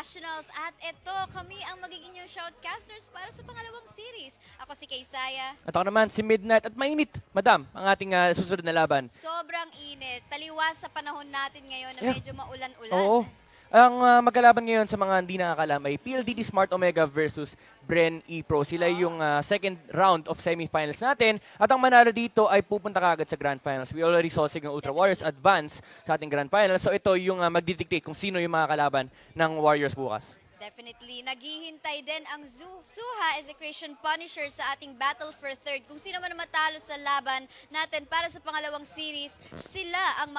Nationals at ito, kami ang magiging yung shoutcasters para sa pangalawang series. Ako si Kaysaya. At ako naman, si Midnight at mainit, madam, ang ating susunod na laban. Sobrang init. Taliwas sa panahon natin ngayon na Yeah. medyo maulan-ulan. Oo. Ang magkalaban ngayon sa mga hindi nakakalam ay Pldt Smart Omega versus Bren Epro. Sila yung second round of semifinals natin. At ang manalo dito ay pupunta kagad sa Grand Finals. We already saw Signal Ultra Warriors advance sa ating Grand Finals. So ito yung magdidictate kung sino yung mga kalaban ng Warriors bukas. Definitely. Naghihintay din ang Suha Execution Punisher sa ating Battle for Third. Kung sino man ang matalo sa laban natin para sa pangalawang series, sila ang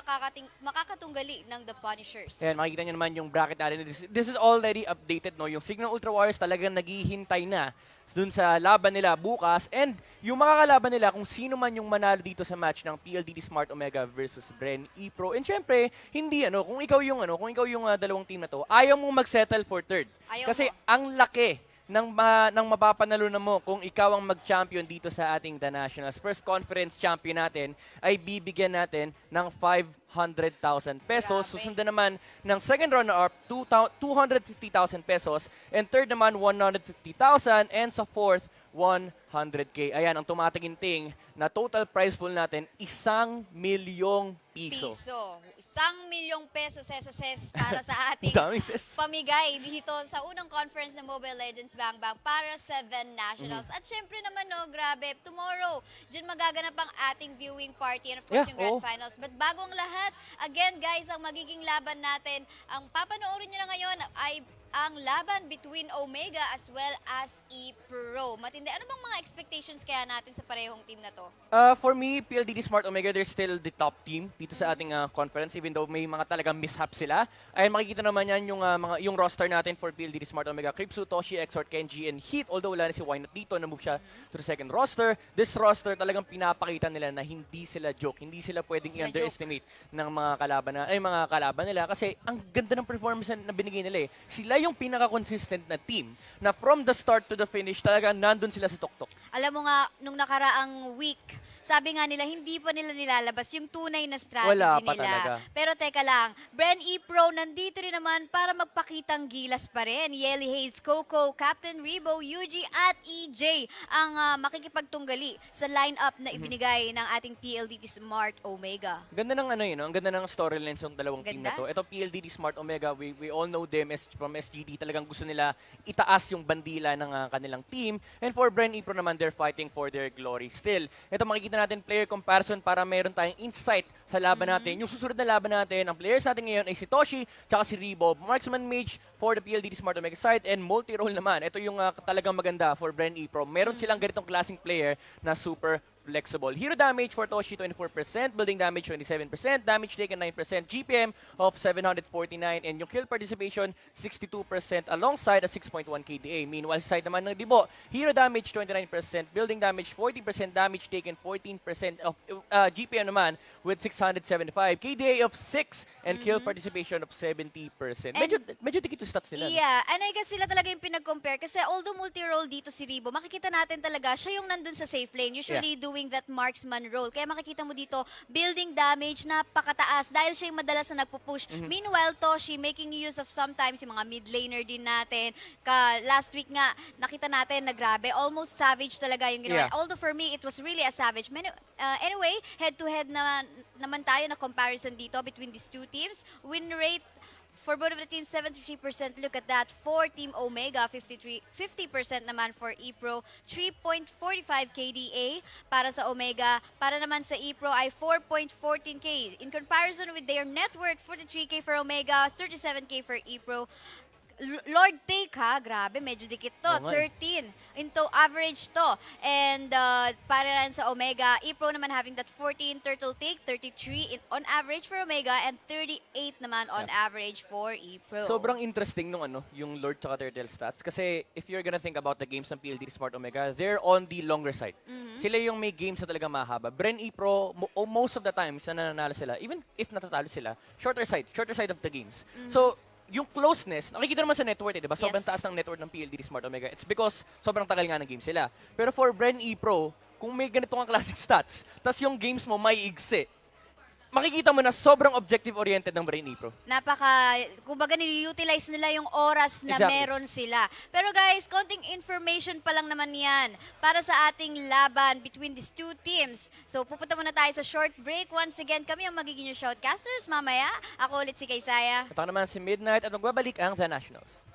makakatunggali ng The Punishers. Ayan, makikita nyo naman yung bracket natin. This is already updated, no? Yung Signal Ultra Warriors talagang naghihintay na dun sa laban nila bukas. And yung makakalaban nila kung sino man yung manalo dito sa match ng Pldt Smart Omega versus Bren Epro. And syempre, hindi kung ikaw yung dalawang team na to, ayaw mong mag-settle for third. Kasi ang laki ng mapapanalo na mo kung ikaw ang mag-champion dito sa ating The Nationals. First conference champion natin ay bibigyan natin ng 500,000 pesos. Susundan naman ng second runner-up, 250,000 pesos. And third naman, 150,000. And sa fourth, 100K. Ayan, ang tumataginting na total prize pool natin, 1,000,000 piso. 1,000,000 pesos para sa ating pamigay dito sa unang conference ng Mobile Legends Bang Bang para sa The Nationals. At syempre naman, grabe, tomorrow, dyan magaganap ang ating viewing party and of course yung Grand Finals. But bago ang lahat, again guys, ang magiging laban natin, ang papanoorin nyo na ngayon ay ang laban between Omega as well as Epro. Matindi. Ano bang mga expectations kaya natin sa parehong team na to? For me, Pldt Smart Omega, they're still the top team dito sa ating conference, even though may mga talagang mishap sila. Ayun, makikita naman yan yung roster natin for Pldt Smart Omega. Kripsu, Toshi, Exort, Kenji, and Heat. Although wala na si Wynot dito, na-move siya to the second roster. This roster talagang pinapakita nila na hindi sila joke. Hindi sila pwedeng i-underestimate ng mga kalaban nila. Kasi ang ganda ng performance na binigay nila eh. Sila yung pinaka-consistent na team na from the start to the finish talaga nandun sila sa tuktok. Alam mo nga, nung nakaraang week, sabi nga nila, hindi pa nila nilalabas yung tunay na strategy Wala pa nila. talaga. Pero teka lang, Bren Epro nandito rin naman para magpakitang gilas pa rin. Yeli Hayes, Coco, Captain Rebo, Yuji at EJ ang makikipagtunggali sa lineup na ibinigay ng ating PLDT Smart Omega. Ganda ng ang ganda ng storylines ng dalawang team na to. Ito PLDT Smart Omega, we all know them from SGD. Talagang gusto nila itaas yung bandila ng kanilang team. And for Bren Epro naman, they're fighting for their glory still. Ito makikita natin player comparison para meron tayong insight sa laban natin. Yung susunod na laban natin, ang players natin ngayon ay si Toshi tsaka si Rebo. Marksman Mage for the PLDT Smart Omega side and multi-role naman. Ito yung talagang maganda for Bren Epro. Meron silang ganitong klaseng player na super flexible. Hero damage for Toshi 24%, building damage 27%, damage taken 9%, GPM of 749, and yung kill participation 62% alongside a 6.1 KDA. Meanwhile, sa side naman ng Dibo, hero damage 29%, building damage 40%, damage taken 14% of GPM naman with 675, KDA of 6, and kill participation of 70%. Medyo dikit yung stats nila. Yeah, and I guess sila talaga yung pinag-compare kasi although multi-role dito si Rebo, makikita natin talaga siya yung nandun sa safe lane, usually doing that marksman role. Kaya makikita mo dito, building damage napakataas dahil siya yung madalas na nagpupush. Meanwhile, Toshi making use of sometimes yung mga mid laner din natin. Last week nga, nakita natin na grabe, almost savage talaga yung ginawa. Although for me, it was really a savage. Anyway, head-to-head naman tayo na comparison dito between these two teams. Win rate for both of the teams, 73%. Look at that. For Team Omega, 50% naman for Epro. 3.45 KDA para sa Omega. Para naman sa Epro ay 4.14K. In comparison with their net worth, 43K for Omega, 37K for Epro. Lord take grabe, medyo dikit to. 13 into average to. And para lang sa Omega, Epro naman having that 14 turtle take, 33 on average for Omega, and 38 naman on average for Epro. Sobrang interesting nung yung Lord tsaka Turtle stats. Kasi if you're gonna think about the games ng PLDT Smart Omega, they're on the longer side. Sila yung may games na talaga mahaba. Bren Epro, most of the times na nananalo sila, even if natatalo sila, shorter side of the games. So, yung closeness, nakikita naman sa network di ba? Sobrang taas ng network ng PLDT Smart Omega. It's because sobrang tagal nga ng game sila. Pero for Bren Epro, kung may ganito ang classic stats, tas yung games mo may igsi, makikita mo na sobrang objective-oriented ng Bren Epro. Kumbaga nili-utilize nila yung oras na Exactly. meron sila. Pero guys, konting information pa lang naman yan para sa ating laban between these two teams. So pupunta muna tayo sa short break. Once again, kami ang magiging yung shoutcasters mamaya. Ako ulit si Kaysaya. At ako naman si Midnight at magbabalik ang The Nationals.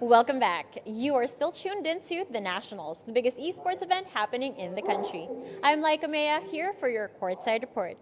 Welcome back. You are still tuned into The Nationals, the biggest esports event happening in the country. I'm Laika Mea here for your courtside report.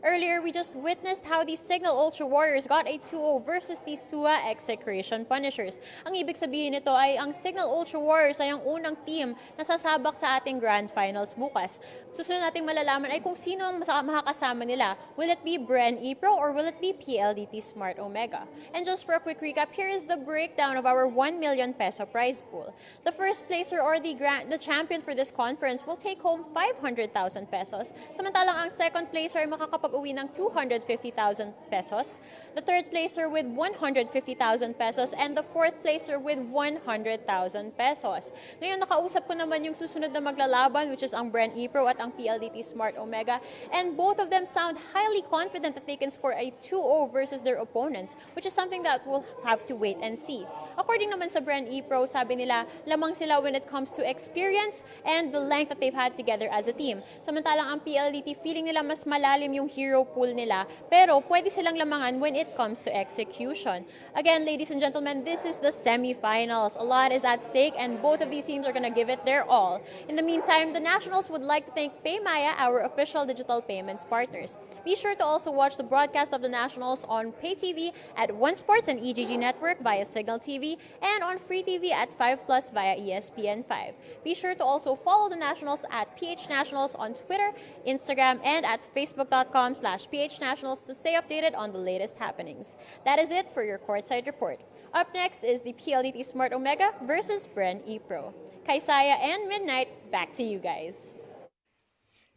Earlier, we just witnessed how the Signal Ultra Warriors got a 2-0 versus the SUA Execration Punishers. Ang ibig sabihin nito ay ang Signal Ultra Warriors ay ang unang team na sasabak sa ating Grand Finals bukas. Susunod nating malalaman ay kung sino ang makakasama nila. Will it be Bren Epro or will it be Pldt Smart Omega? And just for a quick recap, here is the breakdown of our 1 million peso prize pool. The first placer or the champion for this conference will take home 500,000 pesos. Samantalang ang second placer ay makakapag-uwi ng 250,000 pesos. The third placer with 150,000 pesos and the fourth placer with 100,000 pesos. Ngayon, nakausap ko naman yung susunod na maglalaban, which is ang Bren Epro at ang Pldt Smart Omega. And both of them sound highly confident that they can score a 2-0 versus their opponents, which is something that we'll have to wait and see. According naman sa Bren Epro, sabi nila, lamang sila when it comes to experience and the length that they've had together as a team. Samantalang ang Pldt, feeling nila mas malalim yung hero pool nila, pero pwede silang lamangan when it comes to execution. Again, ladies and gentlemen, this is the semifinals. A lot is at stake, and both of these teams are going to give it their all. In the meantime, the Nationals would like to thank PayMaya, our official digital payments partners. Be sure to also watch the broadcast of the Nationals on Pay TV at One Sports and EGG Network via Signal TV, and on Free TV at 5 Plus via ESPN5. Be sure to also follow the Nationals at PH Nationals on Twitter, Instagram, and at facebook.com/PH Nationals to stay updated on the latest happenings. That is it for your courtside report. Up next is the Pldt Smart Omega versus Bren Epro. Kaisaya and Midnight, back to you guys.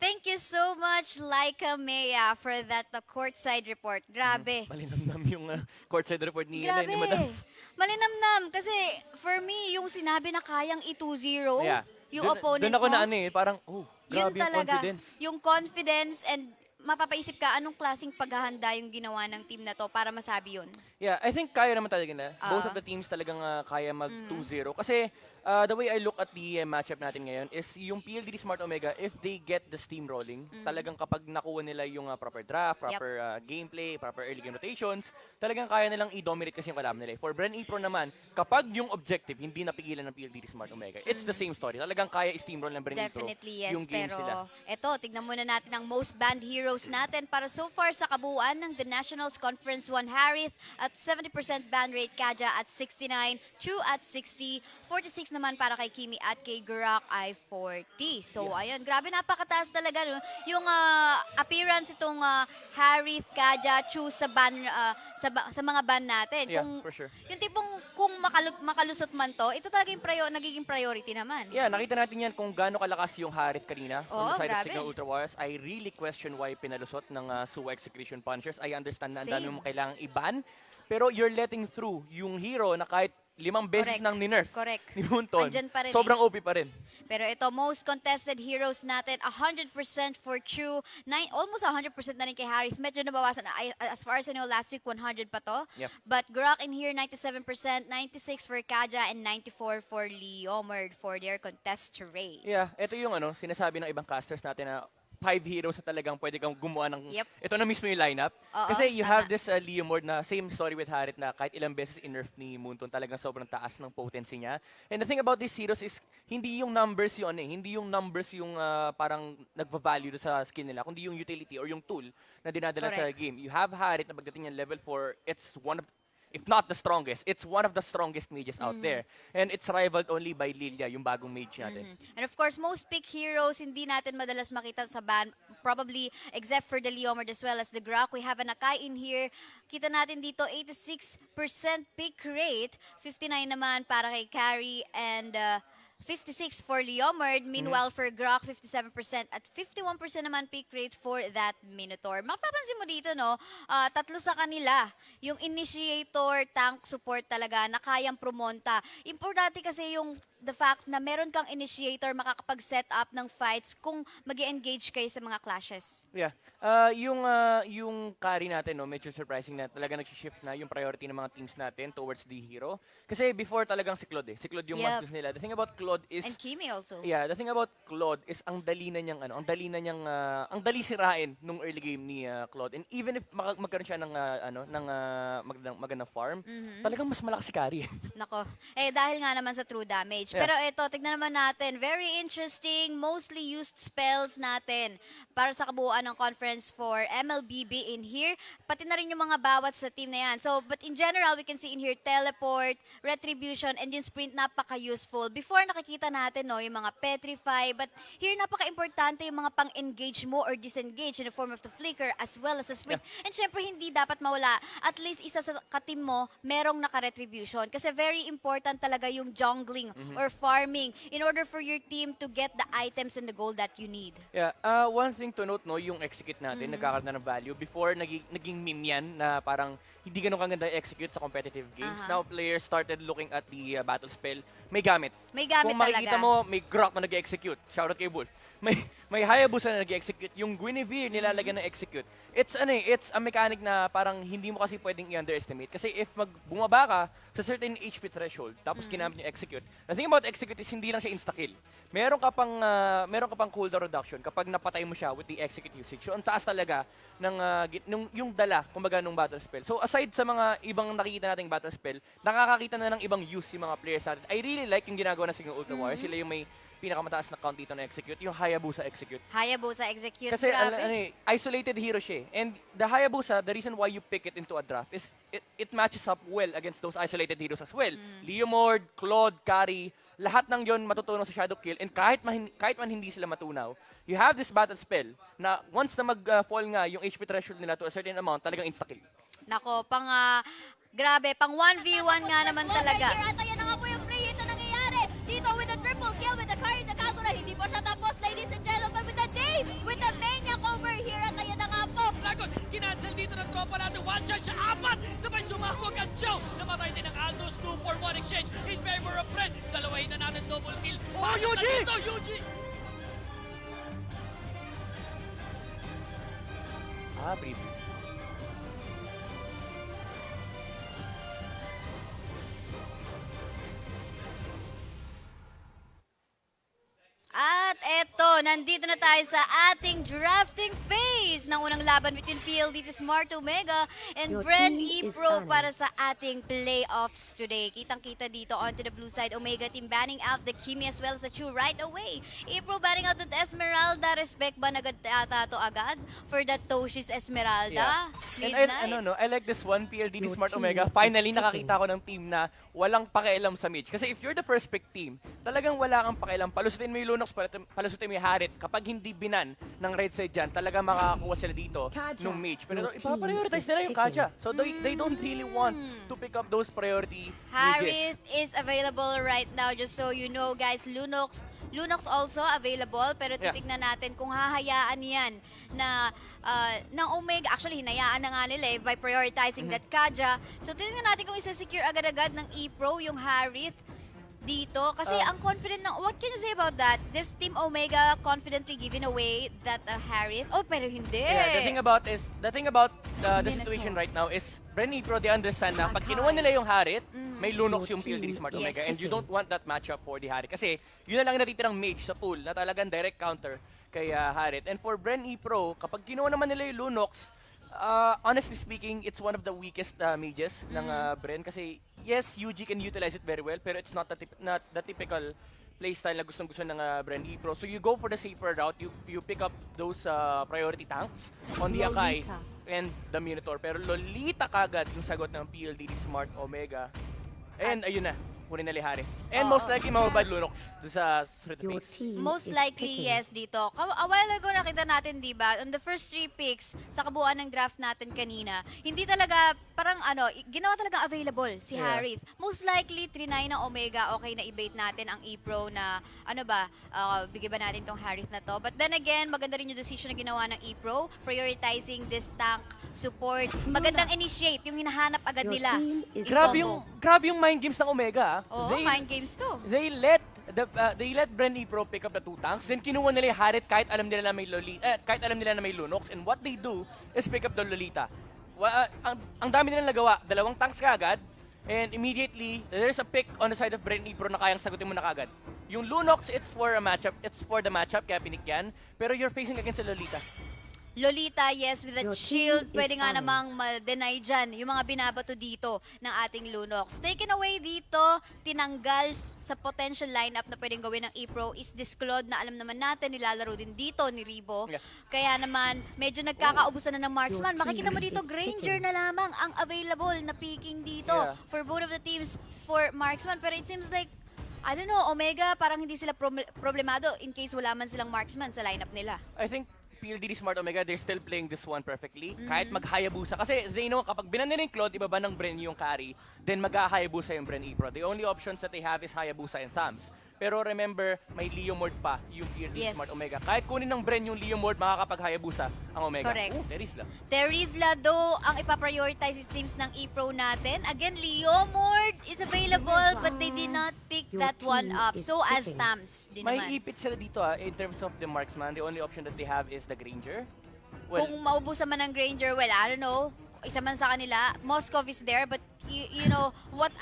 Thank you so much, Laika Mea, for that courtside report. Grabe. Malinamnam yung courtside report ni, Grabe. ni Madam. Malinamnam. Kasi, for me, yung sinabi na kayang i-2-0, Yeah. yung opponent Doon ako mo, na parang, yun grabe yung talaga. confidence. Yung confidence and mapapaisip ka anong klaseng paghahanda yung ginawa ng team na to para masabi yun. Yeah, I think kaya naman talaga na. Both of the teams talagang kaya mag 2-0. Kasi the way I look at the matchup natin ngayon is yung PLDT Smart Omega, if they get the steam rolling, talagang kapag nakuha nila yung proper draft, proper gameplay, proper early game rotations, talagang kaya nilang i-dominate kasi yung kalaban nila. For Bren Epro naman, kapag yung objective hindi napigilan ng PLDT Smart Omega, it's the same story. Talagang kaya i-steamroll ng Bren Epro Definitely, yes. yung games Pero nila. eto, tignan muna natin ang most banned heroes natin para so far sa kabuuan ng The Nationals Conference 1. Harith at 70% ban rate, Kaja at 69, Chu at 60, 46 naman para kay Kimi at kay Gurak ay 40. So, ayun, grabe, napakataas talaga. No? Yung appearance itong Harith, Kaja, Chu sa ban, sa mga ban natin. Yeah, for sure. Yung tipong kung makalusot man to, ito talaga yung nagiging priority naman. Yeah, nakita natin yan kung gaano kalakas yung Harith kanina Oo, on the side grabe. of Signal Ultra Warriors. I really question why pinalusot ng Suwa Execution Punchers. I understand na ang dami Same. mo kailangang iban, pero you're letting through yung hero na kahit 5 beses Correct. nang ni-nerf Correct. ni Munton. Andyan pa rin Sobrang OP pa rin. Pero ito, most contested heroes natin, 100% for Chu, almost 100% na rin kay Harith. Medyo nabawasan. As far as I know, last week 100 pa to. Yep. But Grok in here, 97%, 96 for Kaja, and 94 for Leomard for their contest rate. Yeah, ito yung sinasabi ng ibang casters natin na 5 heroes na talagang pwede kang gumawa ng... Yep. Ito na mismo yung lineup. Oo, Kasi you tama. have this Leomord na same story with Harith na kahit ilang beses in-nerf ni Munton, talagang sobrang taas ng potency niya. And the thing about these heroes is hindi yung numbers yung hindi yung numbers yung parang nagva-value sa skill nila, kundi yung utility or yung tool na dinadala sa Correct. game. You have Harith na pagdating ng level 4, it's one of if not the strongest, it's one of the strongest mages out there. And it's rivaled only by Lilia, yung bagong mage natin. And of course, most pick heroes, hindi natin madalas makita sa ban, probably except for the Leomard as well as the Grok. We have an Akai in here. Kita natin dito, 86% pick rate, 59 naman para kay Carrie, and 56 for Leomard. Meanwhile, for Grok, 57% at 51% naman pick rate for that Minotaur. Mapapansin mo dito, no? Tatlo sa kanila. Yung initiator, tank support talaga na kayang promonta. Importante kasi yung the fact na meron kang initiator makakapag-set up ng fights kung mag-engage kayo sa mga clashes. Yeah. Yung carry natin, medyo surprising na talaga nag-shift na yung priority ng mga teams natin towards the hero. Kasi before talagang si Claude. Si Claude yung mas gusto nila. The thing about Claude is... And Kimi also. Yeah, the thing about Claude is ang dali ang dali sirain nung early game ni Claude. And even if magkaroon siya ng magandang farm, talagang mas malakas si carry. Nako. Dahil nga naman sa true damage. Yeah. Pero ito, tignan naman natin. Very interesting, mostly used spells natin para sa kabuuan ng Conference for MLBB in here. Pati na rin yung mga bawat sa team na yan. So, but in general, we can see in here teleport, retribution, and yung sprint napaka-useful. Before nakikita natin, yung mga petrify. But here, napaka-importante yung mga pang-engage mo or disengage in the form of the flicker as well as the sprint. Yeah. And syempre, hindi dapat mawala. At least isa sa katim mo, merong naka-retribution. Kasi very important talaga yung jungling or farming in order for your team to get the items and the gold that you need. Yeah, one thing to note, yung execute natin, nagkakaroon na ng value. Before, naging meme yan na parang hindi ganun kaganda execute sa competitive games. Now, players started looking at the battle spell. May gamit. May gamit Kung makikita talaga. mo, may Grok na nag-execute. Shoutout kay Wolf. May Hayabusa na nag-execute. Yung Guinevere nilalagyan ng execute. It's a mechanic na parang hindi mo kasi pwedeng i-underestimate. Kasi if bumaba ka sa certain HP threshold, tapos ginamit yung execute, the thing about execute is hindi lang siya insta-kill. Meron ka pang cooldown reduction kapag napatay mo siya with the execute usage. So, ang taas talaga ng yung dala, kumbaga, nung battle spell. So, aside sa mga ibang nakikita nating battle spell, nakakakita na ng ibang use yung mga players natin. I really like yung ginagawa ng Signal Ultra Warrior. Sila yung may pinakamataas na count dito na execute, yung Hayabusa execute. Hayabusa execute, Kasi grabe. isolated hero siya. And the Hayabusa, the reason why you pick it into a draft is it matches up well against those isolated heroes as well. Leomord, Claude, Kari, lahat ng yon matutunaw sa Shadow Kill. And kahit man hindi sila matunaw, you have this battle spell na once na mag-fall nga yung HP threshold nila to a certain amount, talagang insta-kill. Nako, grabe, pang 1v1 nga naman talaga. At ayan na nga po yung free hit na nangyayari. Dito with the triple kill with the card na Kagura. Hindi po siya tapos, ladies and gentlemen, with the day, with the maniac over here. At ayan na nga po. Lagot, kinancel dito ng tropa natin. One charge sa apat. Sabay sumahog ang Joe. Namatay din ang Aldous. 2 for 1 exchange in favor of Bren. Dalawahin na natin double kill. Oh, Yuji! Yuji! Brief. At eto, nandito na tayo sa ating drafting phase ng unang laban between Pldt Smart Omega and Your Bren team is Epro banning. para sa ating playoffs today. Kitang-kita dito onto the blue side, Omega team banning out the Kimi as well as the Chu right away. Epro banning out the Esmeralda. Respect ba nagad to agad for that Toshi's Esmeralda? And Midnight. I like this one, PLDT Your Smart team Omega. is Finally, picking. nakakita ko ng team na walang pakialam sa mid. Kasi if you're the first pick team, talagang wala kang pakialam. Palusutin mo yung Lunox, palusutin mo yung Harit. Kapag hindi binan ng right side dyan, talaga makakakuha sila dito Kaja, nung mage. Pero your team ipaprioritize is nila yung picking. Kaja. So they don't really want to pick up those priority Harith mages. is available right now, just so you know, guys. Lunox also available, pero Yeah. titignan natin kung hahayaan yan na ng Omega. Actually, hinayaan na nga nila by prioritizing that Kaja. So, titignan natin kung isa-secure agad-agad ng Epro yung Harith dito. Kasi ang confident ng... What can you say about that? This Team Omega confidently giving away that Harith? Oh, pero hindi. Yeah, the thing about the situation right now is Bren Epro, they understand na pag kinuha nila yung Harit, may Lunox yung PLDT Smart Yes. Omega and you don't want that matchup for the Harit kasi yun na lang yung natitirang mage sa pool na talagang direct counter kay Harit. And for Bren Epro, kapag kinuha naman nila yung Lunox, honestly speaking, it's one of the weakest mages ng Bren kasi yes, UG can utilize it very well pero it's not the typical playstyle na gustong-gusto ng Bren Epro. So you go for the safer route, you pick up those priority tanks on the Akai Lolita. and the Minotaur. Pero Lolita kagad yung sagot ng PLDT Smart Omega. And ayun na, kunin na Lihari. And most likely mababad Lunox doon sa straight Your face. team Most is likely, picking. yes, dito. A while ago nakita natin, di ba, on the first 3 picks sa kabuuan ng draft natin kanina, hindi talaga, parang ginawa talaga available si Yeah. Harith. Most likely, trinay ng Omega, okay na i-bait natin ang Epro na, bigyan ba natin tong Harith na to. But then again, maganda rin yung decision na ginawa ng Epro, prioritizing this tank support. Magandang initiate, yung hinahanap agad Your nila. team is Grabe yung mind games ng Omega. Oo, mind games to. They let Bren Epro pick up the 2 tanks. Then kinuha nila yung Harit kahit alam nila na may kahit alam nila na may Lunox. And what they do is pick up the Lolita. Ang dami nilang nagawa. 2 tanks kaagad. And immediately, there's a pick on the side of Bren Epro na kayang sagutin mo na kaagad. Yung Lunox, it's for the matchup, kaya pinik yan. Pero you're facing against a Lolita. Lolita, yes, with a Your shield, team is pwede nga down. namang ma-deny dyan yung mga binabato dito ng ating Lunox. Taken away dito, tinanggal sa potential lineup na pwedeng gawin ng Epro is this Claude na alam naman natin, nilalaro din dito ni Ribo. Yeah. Kaya naman, medyo nagkakaubusan na ng marksman. Your Makikita mo team dito, is Granger picking. na lamang ang available na picking dito Yeah. for both of the teams for marksman. Pero it seems like, I don't know, Omega parang hindi sila problemado in case wala man silang marksman sa lineup nila. I think PLDT Smart Omega, they're still playing this one perfectly. Kahit mag-Hayabusa. Kasi they know, kapag binan nila yung Claude, ibaba ng Bren yung carry, then mag-Hayabusa yung Bren Epro. The only options that they have is Hayabusa and Thams. Pero remember, may Leo Mord pa yung PLDT Smart Omega. Kahit kunin ng Bren yung Leo Mord, makakapag-Hayabusa ang Omega. Correct. Terizla. Terizla though, ang ipaprioritize it seems ng Epro natin. Again, Leo Mord is available but they did not pick that one up. So as Tams din May naman. ipit sila dito in terms of the marksman. The only option that they have is the Granger. Kung maubusan man ng Granger, well, I don't know. Isa man sa kanila, Moskov is there, but you know, what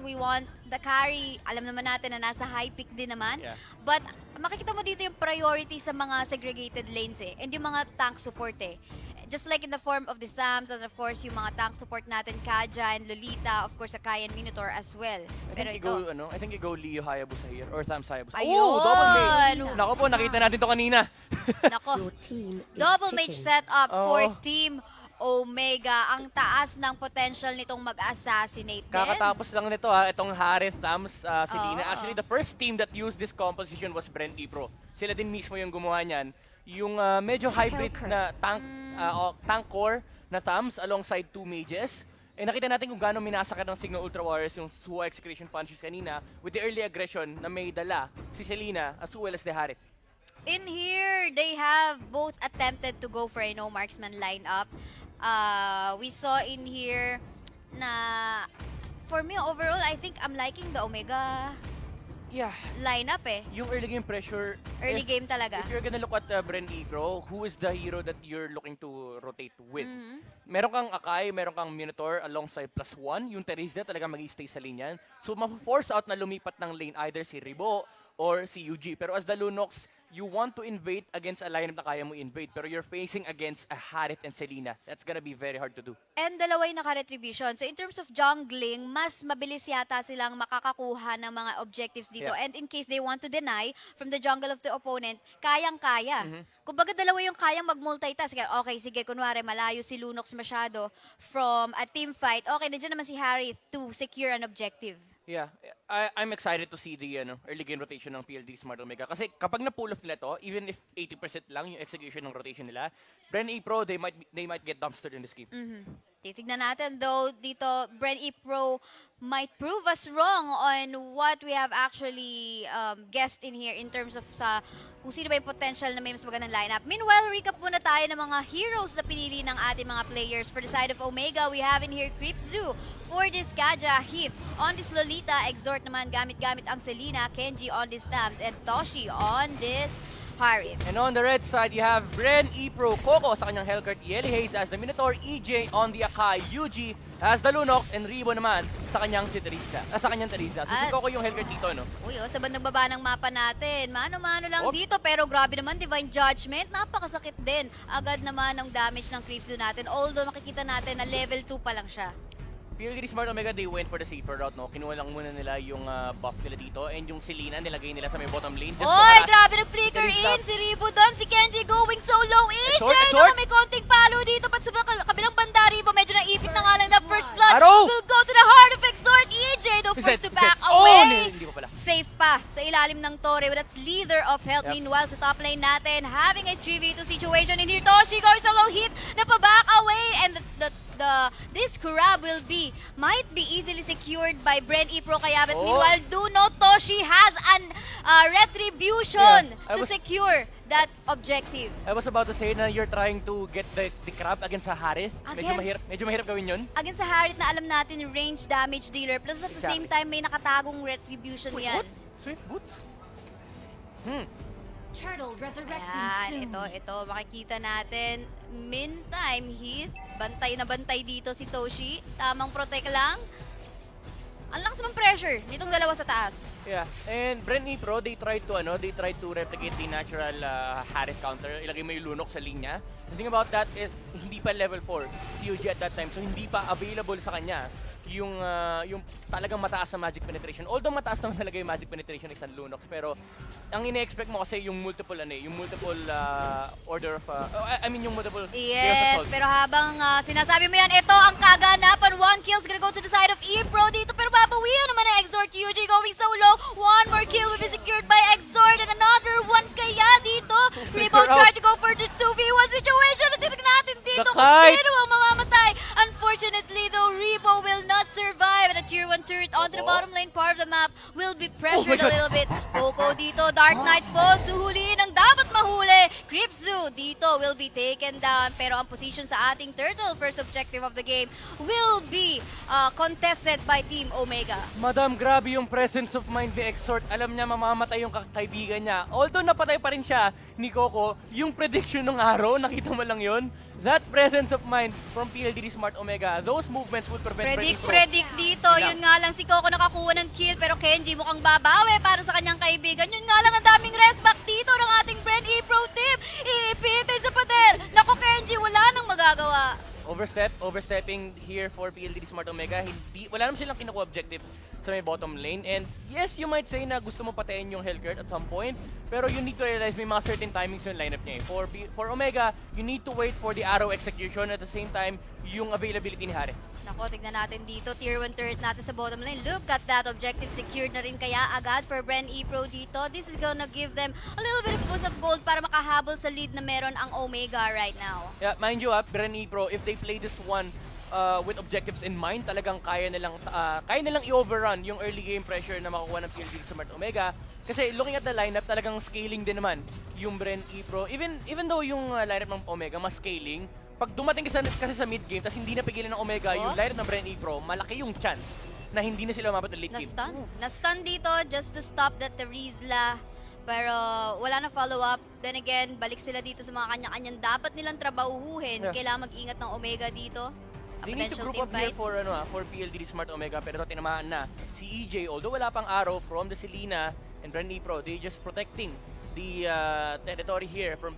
we want, the carry, alam naman natin na nasa high pick din naman. Yeah. But makikita mo dito yung priority sa mga segregated lanes and yung mga tank support Just like in the form of the Sams and of course yung mga tank support natin, Kaja and Lolita, of course Akai and Minotaur as well. Pero I think you go Leo Hayabusa here or Thams Hayabusa. Ayun! Oh, double mage! Nako po, nakita natin to kanina. Nako, double mage setup for Team Omega. Ang taas ng potential nitong mag-assassinate din. Kakatapos lang nito itong Harith, Thams, Selena. Actually, the first team that used this composition was Bren Epro. Sila din mismo yung gumawa niyan. Yung medyo hybrid na tank core na Thams alongside 2 mages. Nakita natin kung gaano minasakit ng Signal Ultra Warriors yung Suwa Execution Punches kanina with the early aggression na may dala si Selena as well as the Harith. In here, they have both attempted to go for a no marksman lineup. We saw in here na for me overall, I think I'm liking the Omega lineup Yung early game pressure. Early game talaga. If you're gonna look at Bren Epro, who is the hero that you're looking to rotate with? Meron kang Akai, meron kang Minotaur alongside +1. Yung Terizla talaga mag-stay sa linya. So, ma-force out na lumipat ng lane either si Ribo or si UG. Pero as the Lunox, you want to invade against a lineup na kaya mo invade. Pero you're facing against a Harith and Selena. That's gonna be very hard to do. And dalaway naka-retribution. So in terms of jungling, mas mabilis yata silang makakakuha ng mga objectives dito. Yeah. And in case they want to deny from the jungle of the opponent, kayang-kaya. Kumbaga dalawa yung kayang mag-multitask. Okay, sige, kunwari malayo si Lunox masyado from a team fight. Okay, nandiyan naman si Harith to secure an objective. Yeah, I'm excited to see the early game rotation ng PLD Smart Omega. Kasi kapag na-pull off nila to, even if 80% lang yung execution ng rotation nila, Bren Epro, they might get dumpstered in this game. Titignan natin though, dito, Bren Epro might prove us wrong on what we have actually guessed in here in terms of kung sino ba yung potential na may mas magandang lineup. Meanwhile, recap muna tayo ng mga heroes na pinili ng ating mga players. For the side of Omega, we have in here Creepzu. For this Kaja, Heath. On this Lolita, Exhort naman gamit-gamit ang Selena, Kenji on this Tabs, and Toshi on this Harith. And on the red side, you have Bren, Epro, Coco sa kanyang Hellcurt, Yeli Hayes as the Minotaur, EJ on the Akai, UG as the Lunox, and Ribo naman sa kanyang Terizla. So si Coco yung Hellcurt dito, no? Uy, sa bandang baba ng mapa natin. Mano-mano lang dito, pero grabe naman, Divine Judgment. Napakasakit din. Agad naman ang damage ng Creepzu natin. Although makikita natin na level 2 pa lang siya. PLD Smart Omega, they went for the safer route, no? Kinuha lang muna nila yung buff nila dito and yung Selena nilagay nila sa may bottom lane. Oy, grabe nag-flicker in si Ribo doon. Si Kenji going so low. EJ, naman may konting palo dito. Pat sa kabilang banda, Ribo, medyo naipit na nga lang na first blood. Will go to the heart of Exhort. EJ, though, forced to back away. Hindi pa pala. Safe pa sa ilalim ng Torre. That's leader of health. Meanwhile, sa top lane natin, having a 3v2 situation in here. Toshi going so low hit. Napaback away. And this grab might be easily secured by Bren Epro kaya, but meanwhile, do not Toshi has an retribution to secure that objective. I was about to say na you're trying to get the crab against sa Harith. Medyo mahirap gawin yun. Against sa Harith na alam natin range damage dealer, plus at the same time may nakatagong retribution yan. Swift boots? Turtle resurrecting soon. Ito, makikita natin. Meantime, Heath, bantay na bantay dito si Toshi. Tamang protect lang. Ang lakas ng pressure nitong dalawa sa taas. Yeah, and Bren Epro, they tried to replicate the natural Harith counter. Ilagay mo yung Lunox sa linya. The thing about that is, hindi pa level 4 si UG at that time, so hindi pa available sa kanya yung talagang mataas na magic penetration. Although mataas naman talaga yung magic penetration ng isang Lunox, pero ang ine-expect mo kasi yung multiple order of yung multiple Yes, pero habang sinasabi mo yan, ito ang kaganapan. 1 kill's gonna go to the side of Epro dito, pero babawian naman ang Exhort. UG going so low. 1 more kill will be secured by Exhort and another one kaya dito. Ribo tried to go for the kite! Sino ang mamamatay? Unfortunately, though, Rebo will not survive. And a tier 1 turret onto the bottom lane part of the map will be pressured a little bit. Coco dito, Dark Knight falls. Suhuliin ang dapat mahuli. Cripzu dito will be taken down. Pero ang position sa ating Turtle, first objective of the game, will be contested by Team Omega. Madam, grabe yung presence of mind ni Exort. Alam niya mamamatay yung kaibigan niya. Although napatay pa rin siya ni Coco, yung prediction ng araw, nakita mo lang yun? That presence of mind from PLDT Smart Omega, those movements would prevent Bren Epro. Predict dito. Yun nga lang, si Coco nakakuha ng kill, pero Kenji mukhang babawi para sa kanyang kaibigan. Yun nga lang, ang daming rest back dito ng ating Bren Epro team. Iipitin sa pader. Naku, Kenji, wala nang magagawa. Overstepping here for PLDT Smart Omega. Wala naman silang kinukuha objective sa may bottom lane. And yes, you might say na gusto mo patayin yung Hellcurt at some point, pero you need to realize may mga certain timings yung lineup niya. For Omega, you need to wait for the arrow execution at the same time yung availability ni Hare. Nako, tignan natin dito. Tier 1 turret natin sa bottom lane. Look at that objective. Secured na rin kaya agad for Bren Epro dito. This is gonna give them a little bit of boost of gold para makahabol sa lead na meron ang Omega right now. Yeah, mind you, Bren Epro, if they play this one with objectives in mind, talagang kaya nilang i-overrun yung early game pressure na makukuha ng PLDT Smart Omega. Kasi looking at the lineup, talagang scaling din naman yung Bren Epro. Even though yung lineup ng Omega mas scaling, pag dumating kasi sa mid-game, tapos hindi napigilan ng Omega yung lineup ng Bren Epro, malaki yung chance na hindi na sila umabot ng late game. Na-stun dito just to stop that Terizla. Pero wala na follow-up. Then again, balik sila dito sa mga kanya-kanyang dapat nilang trabahuhin. Yeah. Kailangan mag-ingat ng Omega dito. They need to group up here for PLDT Smart Omega, pero tinamaan na si EJ. Although wala pang arrow from the Selena and Bren Epro, they just protecting the territory here from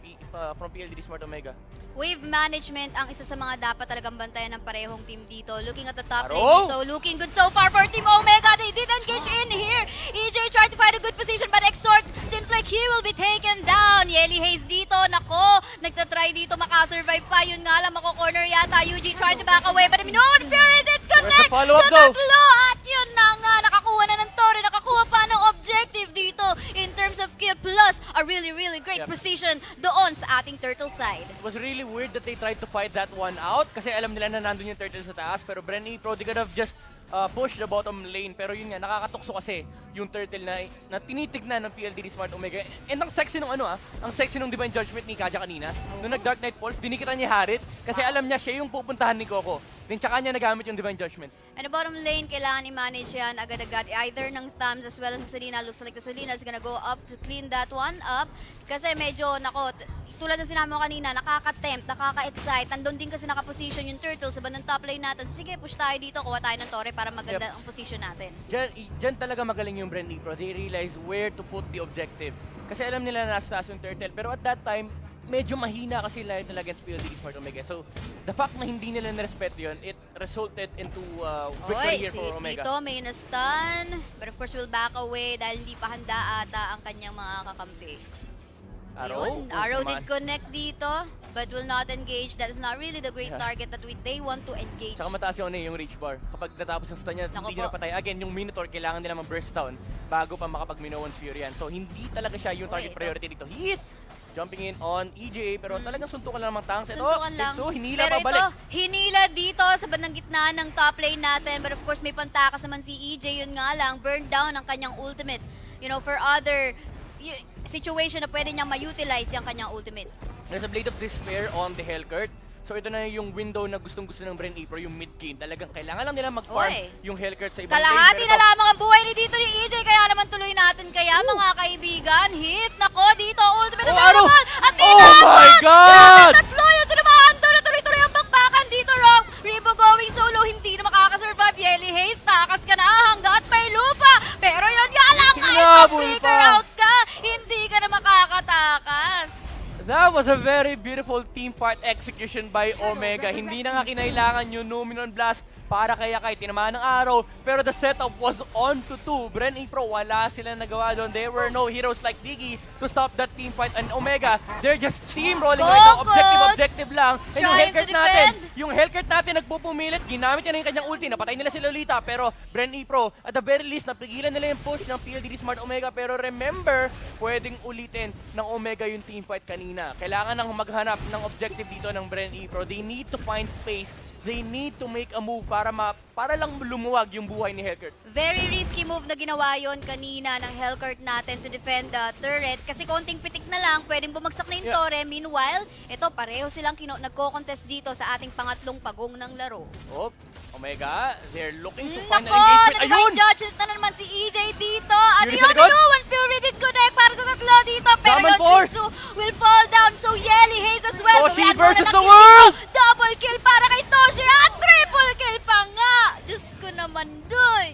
PLDT Smart Omega. Wave management ang isa sa mga dapat talagang bantayan ng parehong team dito. Looking at the top lane Aro! dito, looking good so far for Team Omega. They did engage in here. EJ tried to find a good position, but Exort seems like he will be taken down. Yeli Hayes dito, nako, nagtatry dito, makasurvive pa. Yun nga lang, mako-corner yata. UG tried to back away, but Minoan Fury did connect follow-up sa though? tatlo. At yun na nga, nakakuha na ng Torre, nakakuha pa ng objective dito in terms of kill, plus a really great precision doon sa ating Turtle side. It was really weird that they tried to fight that one out kasi alam nila na nandun yung turtle sa taas, pero Bren Epro, they could have just pushed the bottom lane, pero yun nga, nakakatukso kasi yung turtle na tinitignan ng PLDT Smart Omega. And ang sexy nung ang sexy nung Divine Judgment ni Kaja kanina, nung nag-Dark Knight Falls, dinikitan niya Harit kasi alam niya siya yung pupuntahan ni Coco. Then tsaka niya nagamit yung Divine Judgment. And the bottom lane, kailangan i-manage yan agad-agad. Either ng Thumbs as well as sa Selena. Looks like the Selena is gonna go up to clean that one up. Kasi medyo, nako, tulad ng sinabi mo kanina, nakaka-tempt, nakaka-excite. Nandun din kasi nakaposition yung Turtle sa bandang top lane natin. So sige, push tayo dito, kuha tayo ng Torre para maganda ang position natin. Diyan talaga magaling yung Bren Epro. They realize where to put the objective. Kasi alam nila na nasa taas yung turtle. Pero at that time, medyo mahina kasi light nila against PLDT Smart Omega. So, the fact na hindi nila na-respect yun, it resulted into victory here for Omega. Dito may na-stun. But of course, will back away dahil hindi pa handa ata ang kanyang mga kakampi. Arrow did connect dito, but will not engage. That is not really the great target that they want to engage. Tsaka mataas yung reach bar. Kapag natapos ang stun niya, hindi niya napatay. Again, yung Minotaur, kailangan nila mag-burst down bago pa makapag-Minoan's Fury yan. So, hindi talaga siya yung target priority dito. Hit! Jumping in on EJ, pero talagang suntukan lang ng tanks. Suntukan lang. So, hinila pero pabalik. ito, hinila dito sa bandang gitna ng top lane natin. But of course, may pantakas naman si EJ. Yun nga lang, burn down ang kanyang ultimate. You know, for other situation na pwede niyang ma-utilize yung kanyang ultimate. There's a Blade of Despair on the Hellcurt. So ito na yung window na gustong-gusto ng Bren Epro, yung mid-game. Talagang kailangan lang nila mag-farm yung Hellcurt sa ibang lane. Kalahati na lamang ang buhay ni dito ni EJ, kaya naman tuloy natin kaya mga kaibigan. Hit! Nako, dito ultimate available! At oh my God! Tatlo yung tinamaan doon na tuloy-tuloy ang bakbakan dito, Rob. Rebo going solo, hindi na makakasurvive. Yeli Hayes, takas ka na hanggat may lupa. Pero yun nga lang, kahit ma-flicker out ka, hindi ka na makakatakas. That was a very beautiful team fight execution by Omega. Hindi na nga kinailangan yung Numinon Blast para kay Yakai. Tinamaan ng araw, pero the setup was on to 2. Bren, Epro, wala sila nagawa doon. There were no heroes like Diggy to stop that team fight. And Omega, they're just steamrolling right now. Objective lang. And yung Trying to Hellcurt natin, defend. yung Hellcurt natin nagpupumilit, ginamit niya na yung kanyang ulti, napatay nila si Lolita, pero Bren, Epro, at the very least, napigilan nila yung push ng PLDT Smart Omega, pero remember, pwedeng ulitin ng Omega yung team fight kanina. Kailangan nang maghanap ng objective dito ng Bren, Epro. They need to find space. They need to make a move para lang lumuwag yung buhay ni Hellcurt. Very risky move na ginawa yon kanina ng Hellcurt natin to defend the turret kasi konting pitik na lang, pwedeng bumagsak na yung Torre. Meanwhile, ito pareho silang nagko-contest dito sa ating pangatlong pagong ng laro. Oh, Omega, they're looking to find an Nako, engagement. nag-find Ayun! judgment na naman si EJ dito. At Yuri yun, sa likod. one Fury did connect para sa tatlo dito. Pero Zaman yun, force. Jitsu will fall down. So Yeli Haze as well. Toshi Bawian muna versus ng the kill world. dito. Double kill para kay Toshi at triple kill pa nga. Diyos ko naman, doy.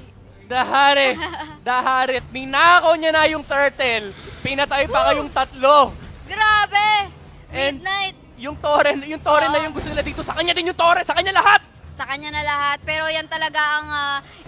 Daharit, ninakaw niya na yung turtle. Pinatay pa kayong tatlo. Grabe. And Midnight. yung Torre na yung gusto nila dito. Sa kanya din yung Torre, sa kanya lahat. Sa kanya na lahat. Pero yan talaga ang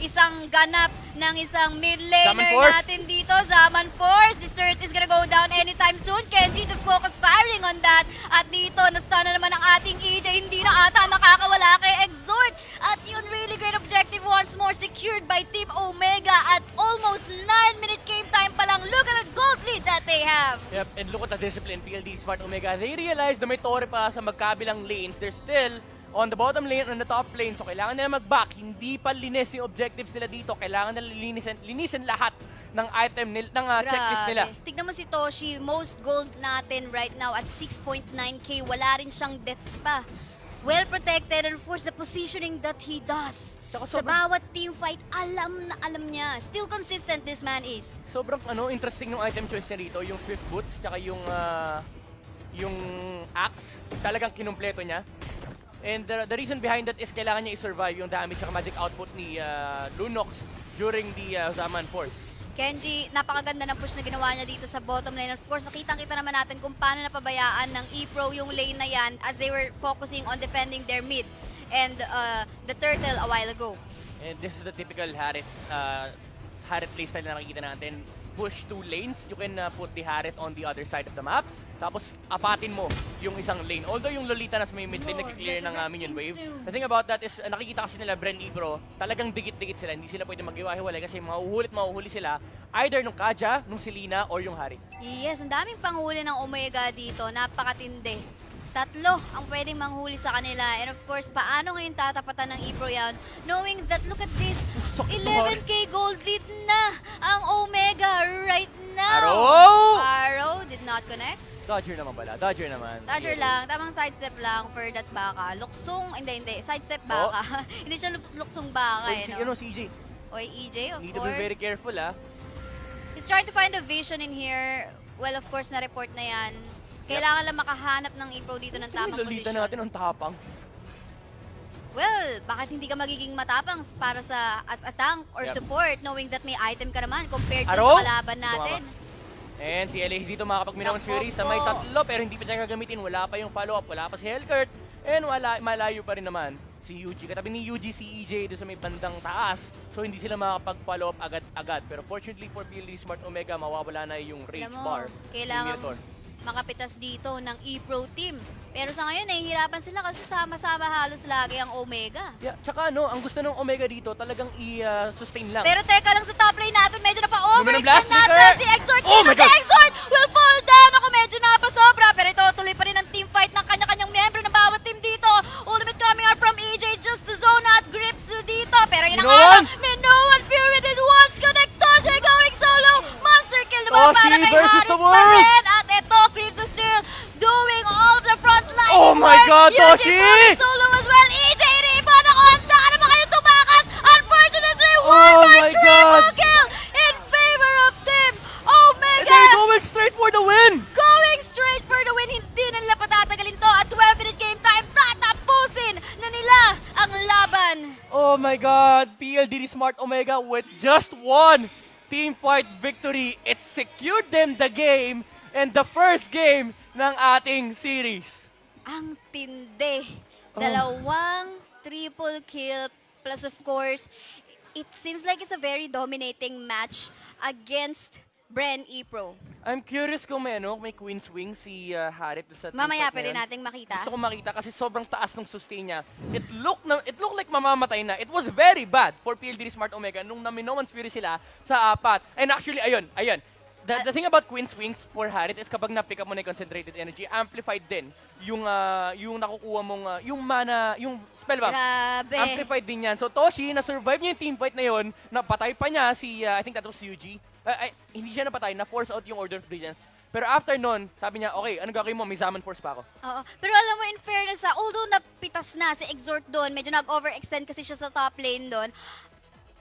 isang ganap ng isang mid Zaman laner Force. natin dito. Zaman Force. This turret is gonna go down anytime soon. Kenji just focus firing on that. At dito, nastun na naman ang ating EJ. Hindi na ata makakawala kay Exort. At yun, really great objective once more secured by Team Omega at almost 9-minute game time pa lang. Look at the gold lead that they have. Yep, and look at the discipline, PLD Smart Omega. They realized na may Torre pa sa magkabilang lanes. They're still on the bottom lane, on the top lane. So kailangan nila mag-back. Hindi pa linis yung objectives nila dito. Kailangan nila linisin lahat ng item nila, ng checklist nila. Tignan mo si Toshi, most gold natin right now at 6.9k. Wala rin siyang deaths pa. Well protected and of course the positioning that he does. Tsaka Sa sobrang- bawat team fight, alam na alam niya. Still consistent this man is. Sobrang interesting yung item choice niya rito. Yung Swift Boots, tsaka yung Axe. Talagang kinumpleto niya. And the reason behind that is kailangan niya i-survive yung damage at magic output ni Lunox during the Zaman Force. Kenji, napakaganda ng push na ginawa niya dito sa bottom lane. Of course, nakitang-kita naman natin kung paano napabayaan ng Epro yung lane na yan as they were focusing on defending their mid and the turtle a while ago. And this is the typical Harriet playstyle na nakikita natin. Push 2 lanes, you can put the Harriet on the other side of the map. Tapos apatin mo yung isang lane. Although yung Lolita na sa may mid lane nag-clear ng minion wave. The thing about that is nakikita kasi nila Bren, Epro, talagang dikit-dikit sila. Hindi sila pwede mag-iwa-hiwalay kasi mahuhuli sila either nung Kaja, nung Selena, or yung Harriet. Yes, ang daming panghuli ng Omega dito. Napakatindi. Tatlo ang pwedeng manghuli sa kanila. And of course, paano ngayon tatapatan ng Epro yan? Knowing that, look at this, 11k gold lead na ang Omega right now. Arrow did not connect. Dodger naman pala. Dodger naman. Dodger lang. Tamang sidestep lang for that baka. Luksong, hindi. Sidestep baka. Hindi siya luksong baka Oy, no? CJ. Oy, EJ, of Need to course. be very careful, He's trying to find a vision in here. Well, of course, na-report na yan. Kailangan lang makahanap ng Epro dito ng tamang Lolita posisyon. natin ang tapang. Well, bakit hindi ka magiging matapang para as a tank or support knowing that may item ka naman compared dun Araw? sa kalaban natin? And si LA's dito makakapag-Minown Nako Fury sa may po. tatlo pero hindi pa niya gagamitin. Wala pa yung follow-up, wala pa si Hellcurt. And malayo pa rin naman si UG. Katabi ni UG si EJ doon sa may bandang taas. So hindi sila makakapag-follow up agad-agad. Pero fortunately for PLD Smart Omega, mawawala na yung rage Alam mo, bar. kailangan makapitas dito ng Epro team. Pero sa ngayon, nahihirapan sila kasi sama-sama halos lagi ang Omega. Yeah, tsaka ang gusto ng Omega dito talagang i-sustain lang. Pero teka lang sa top lane natin, medyo na Luminong blast, pa-overextend natin Flicker! si Exort. Oh my Si God! Exort will fall down. Ako medyo napasobra. Pero ito, tuloy pa rin ang team fight ng kanya-kanyang miyembro ng bawat team dito. Ultimate coming out from EJ just to zone out Gripsu dito. Pero yun ang Minoan! Minoan Fury did once connect. Toshe going solo. Monster kill naman Toshi para kay versus Harit the world! Bren. At ito, Gripsu still doing all of the front line Oh my work. God, Toshi! Going solo as well. EJ Ribbon, ako handa na ba kayo tumakas? Unfortunately, Oh one more my triple God! kill in favor of Team Omega. And they're going straight for the win! Going straight for the win. Hindi na nila patatagalin to. At 12-minute game time, tatapusin na nila ang laban. Oh my God! PLDD Smart Omega with just one team fight victory. It secured them the game and the first game ng ating series. Ang tindi. Dalawang triple kill Plus, of course, it seems like it's a very dominating match against Bren Epro. I'm curious kung may Queen Swing si Harit sa team Mamaya fight pwede na yun. nating makita. Gusto ko makita kasi sobrang taas ng sustain niya. It looked like mamamatay na. It was very bad for PLD Smart Omega nung naminoman Fury sila sa apat. And actually, ayun. The thing about Queen Swings for Harit is kapag na-pick up mo na yung concentrated energy, amplified din yung nakukuha mong, yung mana, yung spell bomb. Grabe. Amplified din yan. So Toshi, na-survive niya yung team fight na yun, napatay pa niya si, I think that was Yuji. Hindi siya napatay, na-force out yung Order of Brilliance. Pero after nun, sabi niya, okay, ano gagawin mo? May Zaman Force pa ako. Oo. Pero alam mo, in fairness although napitas na si Exhort doon, medyo nag-overextend kasi siya sa top lane doon,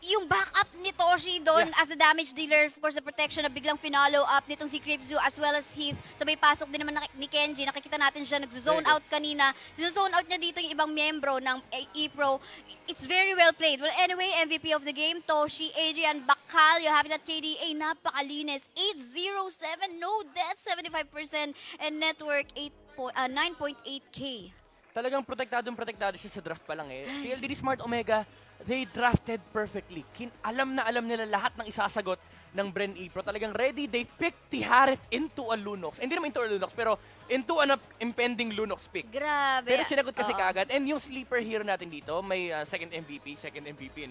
yung backup ni Toshi doon as a damage dealer, of course, the protection na biglang finalo up nitong si Kripzu as well as Heath. Sabay pasok din naman ni Kenji. Nakikita natin siya nag-zone out kanina. Sinuzone out niya dito yung ibang miyembro ng Epro. It's very well played. Well, anyway, MVP of the game, Toshi, Adrian, Bakal, you have it at KDA, napakalinis. 807, no death, 75%, and network 9.8K. Talagang protektado siya sa draft pa lang eh. PLDD Smart Omega, they drafted perfectly. Alam na alam nila lahat ng isasagot ng Bren Epro. Talagang ready, they picked Tiharet into a Lunox. Hindi naman into a Lunox, pero into an impending Lunox pick. Grabe. Pero sinagot kasi kaagad. And yung sleeper hero natin dito, may second MVP,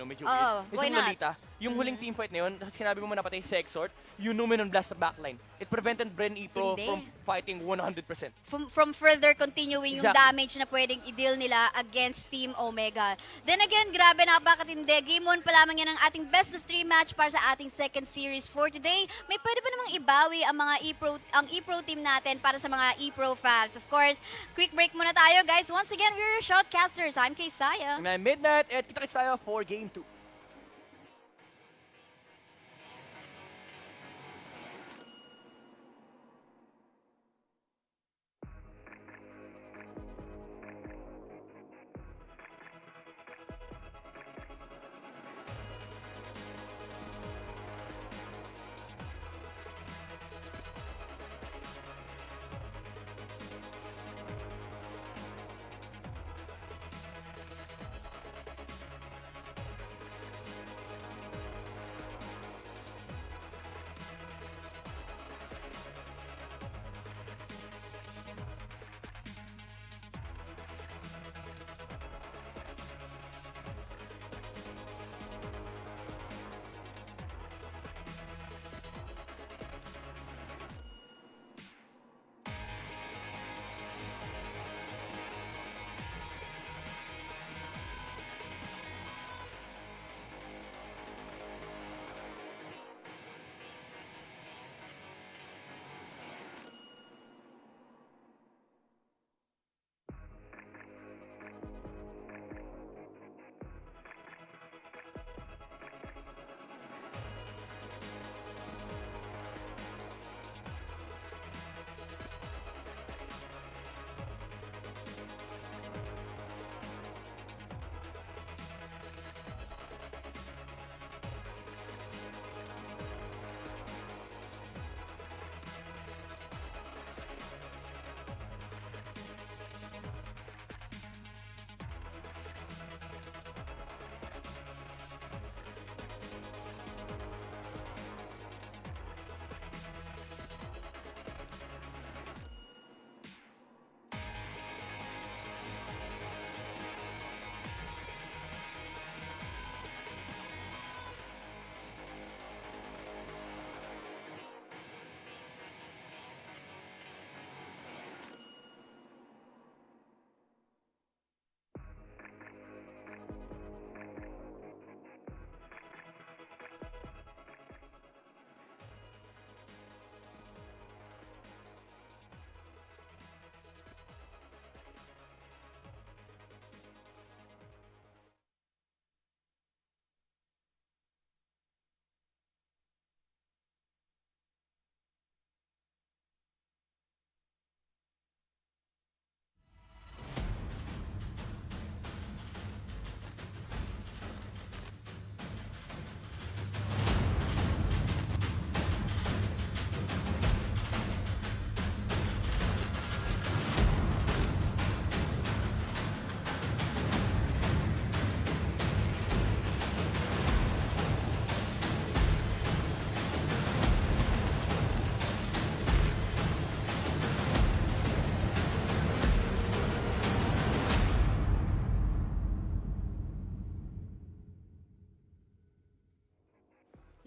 medyo weird. why Yung not? Lolita, yung huling team fight na yun, sinabi mo napatay si Exhort, you Numenon blast sa backline. It prevented Bren Epro Hindi. from fighting 100%. From further continuing yung Exactly. damage na pwedeng i-deal nila against Team Omega. Then again, grabe, napakatindi. Game 1 pa lamang yan ang ating best of 3 match para sa ating second series for today. May pwede pa namang ibawi ang Epro team natin para sa mga Epro fans. Of course, quick break muna tayo, guys. Once again, we're your Shoutcasters. I'm Kay Saya. Midnight, at kita-kits tayo for Game 2.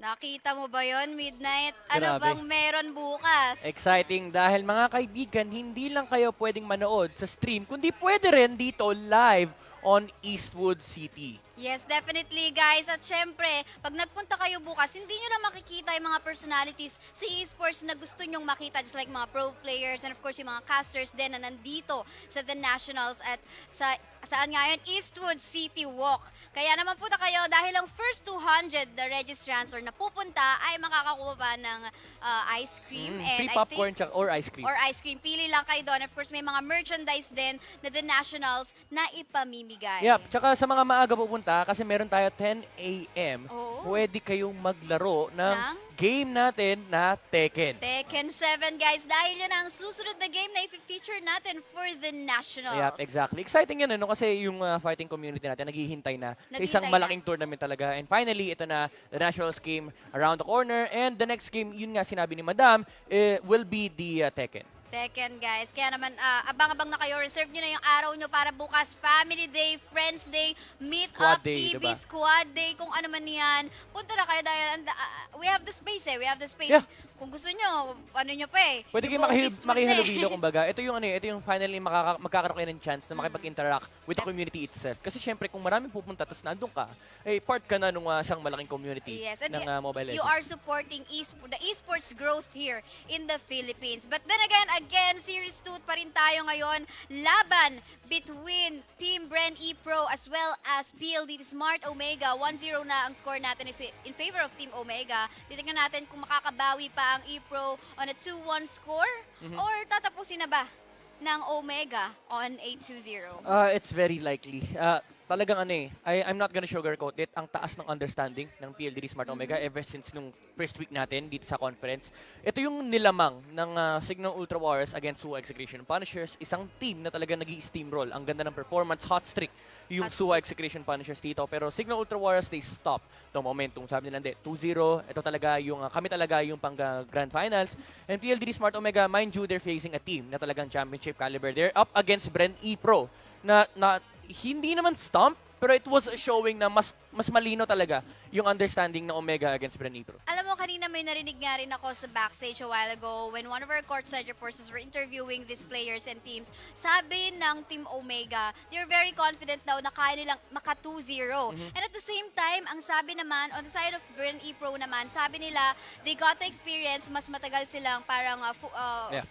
Nakita mo ba yon Midnight? Ano Grabe. bang meron bukas? Exciting dahil mga kaibigan, hindi lang kayo pwedeng manood sa stream, kundi pwede rin dito live on Eastwood City. Yes, definitely guys. At syempre, pag nagpunta kayo bukas, hindi nyo lang makikita yung mga personalities sa esports na gusto nyong makita. Just like mga pro players and of course yung mga casters din na nandito sa The Nationals at saan nga yun? Eastwood City Walk. Kaya naman punta kayo dahil ang first 200 the registrants or napupunta ay makakakuha pa ng ice cream. Free And popcorn or ice cream. or ice cream. Pili lang kayo doon. Of course, may mga merchandise din na The Nationals na ipamimigay. Yep, tsaka sa mga maaga pupunta, kasi meron tayo 10 a.m., Oo. pwede kayong maglaro ng Ng? game natin na Tekken. Tekken 7, guys. Dahil yan ang susunod na game na i-feature natin for the Nationals. Yep, exactly. Exciting yan, ano? Kasi yung fighting community natin, naghihintay na sa isang Naghihintay malaking tournament talaga. And finally, ito na, the Nationals game around the corner. And the next game, yun nga sinabi ni Madam, will be the Tekken. Tekken, guys. Kaya naman, abang-abang na kayo. Reserve nyo na yung araw nyo para bukas. Family Day, Friends Day, Meet Squad Up Day, TV, diba? Squad Day, kung ano man yan. Punta na kayo dahil we have the space We have the space. Yeah. Kung gusto nyo, ano nyo pa Pwede Yung kayo buong Eastwood makihalubilo, kumbaga. Ito yung ito yung finally magkakaroon kayo ng chance na makipag-interact with the community itself. Kasi syempre, kung maraming pupunta tapos nandun ka, part ka na nung isang malaking community Yes, and ng Mobile you Legends. are supporting the esports growth here in the Philippines. But then again, Series 2 pa rin tayo ngayon. Laban between Team Bren Epro as well as Pldt Smart Omega. 1-0 na ang score natin in favor of Team Omega. Titingnan natin kung makakabawi pa ang Epro on a 2-1 score or tatapusin na ba ng Omega on a 2-0. It's very likely. Talagang I'm not gonna sugarcoat it. Ang taas ng understanding ng PLDT Smart Omega ever since nung first week natin dito sa conference. Ito yung nilamang ng Signal Ultra Warriors against Suwa Execution Punishers. Isang team na talaga nag-i-steamroll. Ang ganda ng performance, hot streak yung Suwa Execution Punishers dito. Pero Signal Ultra Warriors, they stop the momentum. Sabi nila, 2-0. Ito talaga yung, kami talaga yung pang Grand Finals. And PLDT Smart Omega, mind you, they're facing a team na talagang championship caliber. They're up against Bren Epro na hindi naman stomp, pero it was showing na mas malino talaga yung understanding ng Omega against Bren Epro. Alam mo, kanina may narinig nga rin ako sa backstage a while ago when one of our courtside reporters were interviewing these players and teams. Sabi ng Team Omega, they're very confident daw na kaya nilang maka 2-0. And at the same time, ang sabi naman, on the side of Bren Epro naman, sabi nila, they got the experience, mas matagal silang parang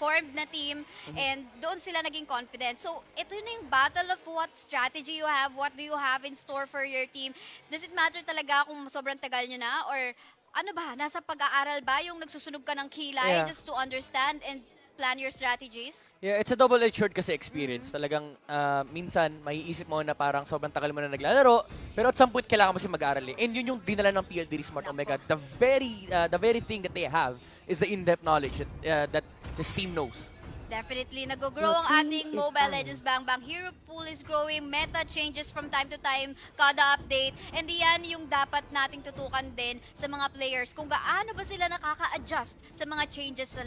formed na team, and doon sila naging confident. So, ito na yung battle of what strategy you have, what do you have in store for your team. Does it matter talaga kung sobrang tagal nyo na, or ano ba, nasa pag-aaral ba yung nagsusunog ka ng kilay just to understand and plan your strategies? Yeah, it's a double-edged sword kasi experience. Talagang minsan, may isip mo na parang sobrang tagal mo na naglalaro, pero at some point, kailangan mo siya mag-aaral. And yun yung dinala ng PLDT Smart Omega. The very thing that they have is the in-depth knowledge that this team knows. Definitely, nag-grow ang ating Mobile Legends Bang Bang. Hero pool is growing, meta changes from time to time, kada update. And yan yung dapat nating tutukan din sa mga players kung gaano ba sila nakaka-adjust sa mga changes sa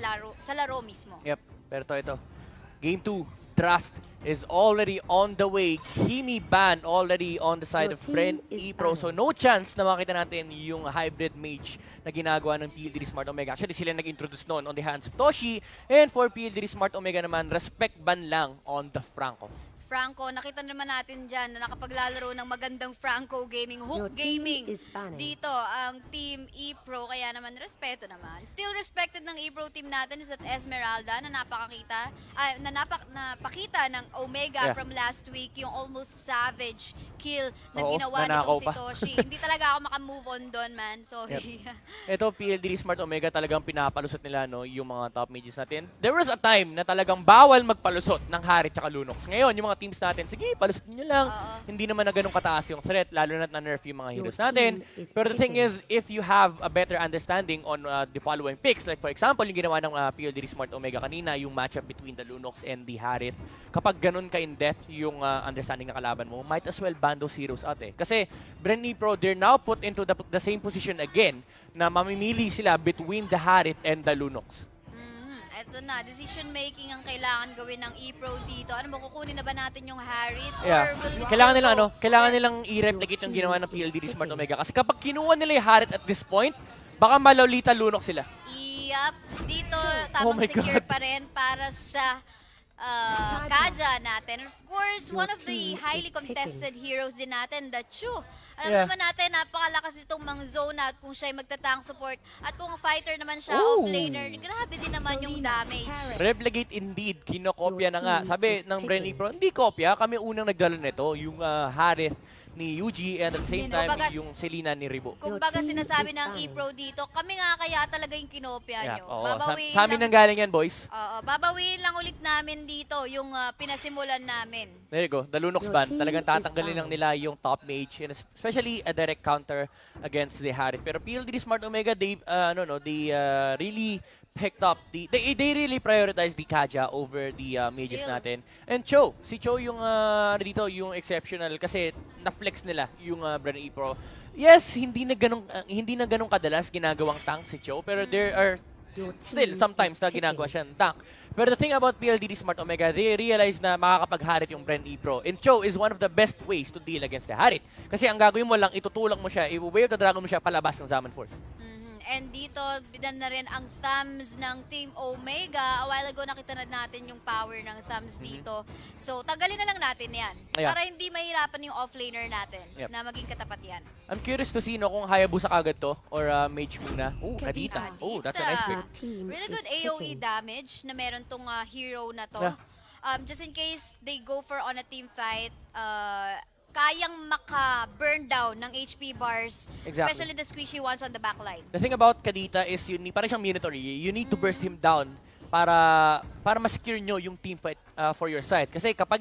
laro mismo. Yep, pero ito. Game 2. Draft is already on the way. Kimi ban already on the side of Bren Epro. So no chance na makita natin yung hybrid mage na ginagawa ng PLDT Smart Omega. Actually, sila nag-introduce noon on the hands of Toshi. And for PLDT Smart Omega naman, respect ban lang on the Franco. Franco, nakita naman natin dyan na nakapaglalaro ng magandang Franco Gaming, Hook Gaming. Dito, ang Team Epro, kaya naman respeto naman. Still respected ng Epro team natin is at Esmeralda na napakita ng Omega from last week, yung almost savage kill na ginawa nitong si Toshi. Hindi talaga ako makamove on doon, man. Sorry. Ito, PLDT Smart Omega, talagang pinapalusot nila yung mga top mages natin. There was a time na talagang bawal magpalusot ng Harit at Lunox. Ngayon, yung mga teams natin, sige, palusutin nyo lang. Hindi naman na ganun kataas yung threat, lalo na na-nerf yung mga heroes natin. Pero the thing is, if you have a better understanding on the following picks, like for example, yung ginawa ng PLDT Smart Omega kanina, yung matchup between the Lunox and the Harith, kapag ganun ka-in-depth yung understanding ng kalaban mo, might as well ban those heroes out eh. Kasi Bren Epro, they're now put into the same position again, na mamimili sila between the Harith and the Lunox. Ito na, decision making ang kailangan gawin ng Epro dito. Ano mo, kukunin na ba natin yung Harith? Yeah. Or will we Kailangan still nilang i-replicate yung ginawa ng PLDT Smart Omega. Kasi kapag kinuha nila yung Harith at this point, Baka malolita lunok sila. Yup. Dito, Oh tamang my secure God. pa rin para sa Kaja natin. Of course, one of the highly contested heroes din natin, the Chu. Alam Yeah. naman natin, napakalakas itong mga zone at kung siya'y magta-tank support. At kung fighter naman siya, Oh. off-laner, grabe din naman yung damage. Replicate indeed, kinokopya na nga. Sabi ng Bren Epro, hindi kopya, kami unang nagdala nito, yung Harith ni Yuji and at the same time Kumbaga, yung Selena ni Ribo. Kumbaga sinasabi ng Epro dito, kami nga kaya talaga yung kinopya Yeah, nyo. oo. Babawiin Sa amin lang- nang galing yan, boys. Oo, babawiin lang ulit namin dito yung pinasimulan namin. There you go, the Lunox ban. Talagang tatanggalin lang nila yung top mage, and especially a direct counter against the Harith. Pero PLD Smart Omega, they really picked up they really prioritized the Kaja over the mages Still. natin. And Cho, si Cho yung dito yung exceptional kasi na-flex nila yung Bren Epro. Yes, hindi na ganong kadalas ginagawang tank si Cho, pero there are still sometimes na ginagawa siyang tank. Pero the thing about PLDD Smart Omega, they realize na makakapag-Harith yung Bren Epro. And Cho is one of the best ways to deal against the Harith. Kasi ang gagawin mo lang, itutulak mo siya, i-wave the dragon mo siya palabas ng Zaman Force. And dito, bidan na rin ang thumbs ng Team Omega. A while ago, nakita na natin yung power ng thumbs dito. So, tagalin na lang natin yan. Yeah. Para hindi mahirapan yung offlaner natin Yep. na maging katapat yan. I'm curious to see kung Hayabusa kagad to or mage muna. Oh, Kadita. Oh, that's a nice pick. Really good AoE damage na meron tong hero na to. Yeah. Just in case they go for on a team fight, kayang maka-burn down ng HP bars, Exactly. especially the squishy ones on the backline. The thing about Kadita is parang siyang Minotaur. You need to burst him down para ma-secure nyo yung team fight for your side. Kasi kapag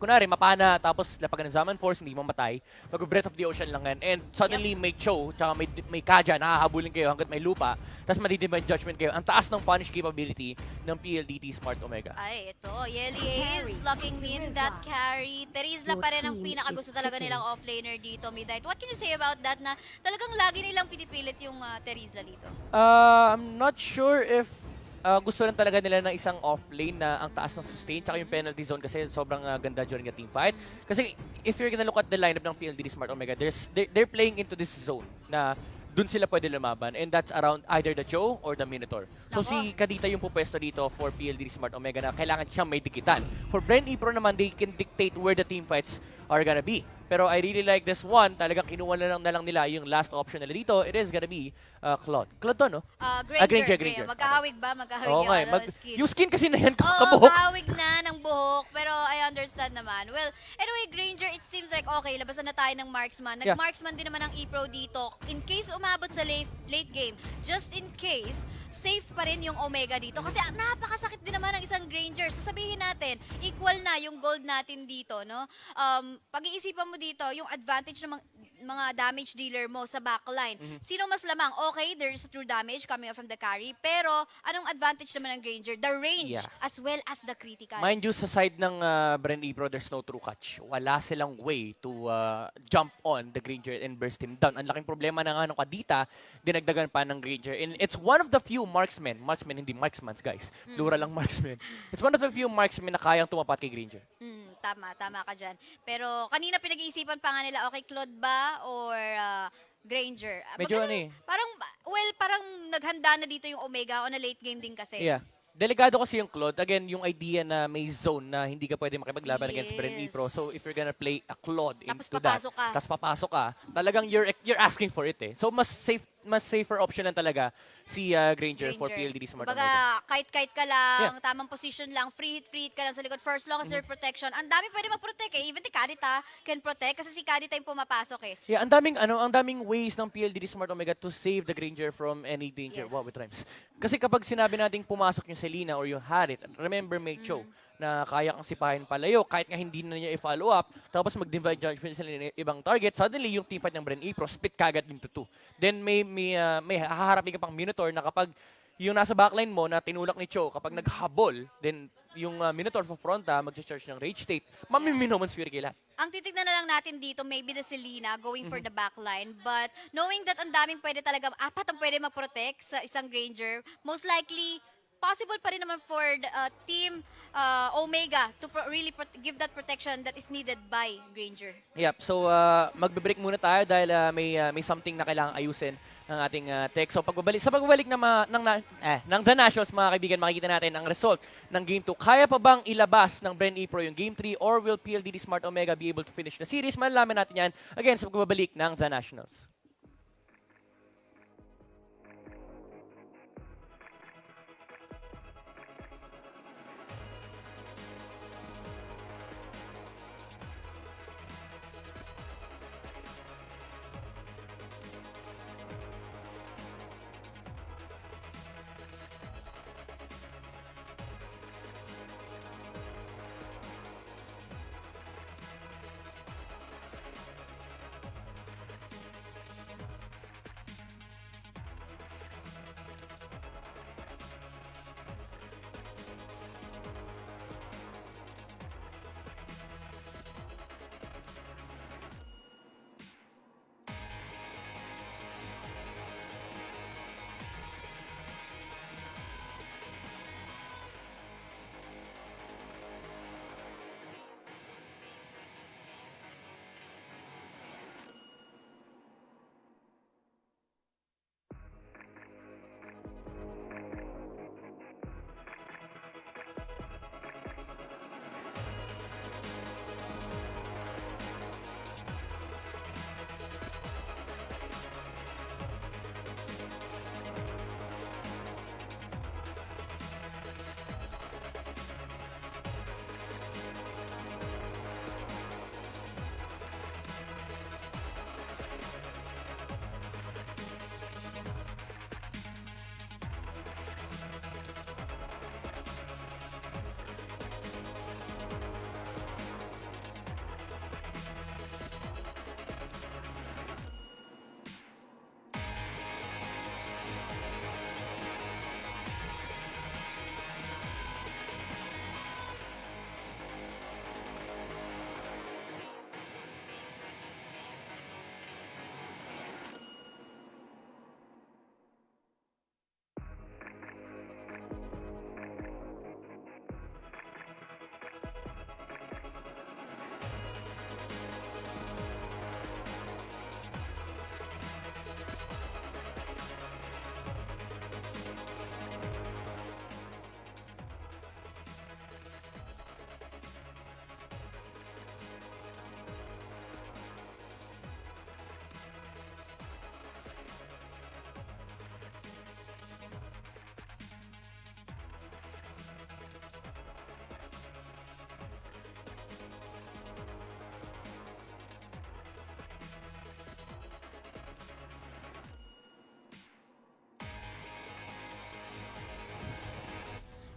kunwari mapana tapos lapagan ng Zaman Force, hindi mamatay, mag-Breath of the Ocean lang yan. And suddenly may Cho, tsaka may Kaja, nakakahabulin kayo hanggat may lupa, tapos madidivine judgment kayo. Ang taas ng punish capability ng PLDT Smart Omega. Ay, ito. Yeli is locking in that carry. Terizla pa rin ang pinakagusto talaga nilang offlaner dito, Midnight. What can you say about that na talagang lagi nilang pinipilit yung Terizla dito? I'm not sure if gusto rin talaga nila ng isang off-lane na ang taas ng sustain tsaka yung penalty zone kasi sobrang ganda during a team fight. Kasi if you're gonna look at the lineup ng PLDT Smart Omega, they're playing into this zone na dun sila pwede lumaban, and that's around either the Cho or the Minotaur. So Nako. si Kadita yung pupwesto dito for PLDT Smart Omega na kailangan siyang may dikitan. For Bren Epro naman, they can dictate where the team fights are gonna be. Pero I really like this one. Talagang kinuha na lang nila yung last option nila dito. It is gonna be Claude. Claude to, no? Granger. Granger. Magkahawig ba? Magkahawig Okay, yung skin. yung skin kasi na yan, Oo, kabuhok. kahawig na ng buhok. Pero I understand naman. Well, anyway, Granger, it seems like okay, labasan na tayo ng marksman. Yeah. Nag-marksman din naman ang Epro dito. In case umabot sa late game, just in case, safe pa rin yung Omega dito. Kasi napakasakit din naman ng isang Granger. So sabihin natin, equal na yung gold natin dito, no? Pag-iisipan mo dito, yung advantage ng mga damage dealer mo sa backline. Sino mas lamang? Okay, there's true damage coming up from the carry. Pero, anong advantage naman ng Granger? The range, Yeah. as well as the critical. Mind you, sa side ng Bren Epro, there's no true catch. Wala silang way to jump on the Granger and burst him down. Ang laking problema na nga ng Kadita, dinagdagan pa ng Granger. And it's one of the few marksmen, hindi marksmans guys, plural lang marksmen. It's one of the few marksmen na kayang tumapat kay Granger. Tama ka dyan. Pero, kanina pinag-iisipan pa nga nila, okay, Claude ba or Granger? Medyo ano eh. Parang naghanda na dito yung Omega on a late game din kasi. Yeah. Delikado kasi yung Claude. Again, yung idea na may zone na hindi ka pwede makipaglaban against Bren Epro. So, if you're gonna play a Claude Tapos into that, papasok ka. tapos papasok ka, talagang you're asking for it eh. So, mas safer option lang talaga si Granger for PLDT Smart Omega. Kumbaga, kite ka lang, tamang position lang, free hit ka lang sa likod. For as long as there's protection, ang dami pwede mag-protect eh. Even si Kadita can protect kasi si Kadita yung pumapasok eh. Yeah, ang daming ways ng PLDT Smart Omega to save the Granger from any danger. Yes. Wow, with rhymes. Kasi kapag sinabi nating pumasok yung Selena or yung Harith, remember may Cho na kaya kang sipahin palayo kahit nga hindi na niya i-follow up, tapos mag-divide judgment sila ng ibang target, suddenly yung team fight ng Bren Epro split kagad into two. Then may haharapin ka pang Minotaur na kapag yung nasa backline mo na tinulak ni Cho, kapag naghabol, then yung Minotaur sa fronta, mag-charge ng Rage State, mamiminoman sphere kila. Ang titignan na lang natin dito, maybe the Selena going for the backline. But knowing that ang daming pwede talaga, apat ang pwede mag-protect sa isang Granger, most likely, possible pa rin naman for Team Omega to really give that protection that is needed by Granger. Yep, so magbe-break muna tayo dahil may something na kailangang ayusin ng ating tech. So sa pagbabalik ng The Nationals, mga kaibigan, makikita natin ang result ng Game 2. Kaya pa bang ilabas ng Bren Epro yung Game 3 or will PLDT Smart Omega be able to finish the series? Malalaman natin yan again sa pagbabalik ng The Nationals.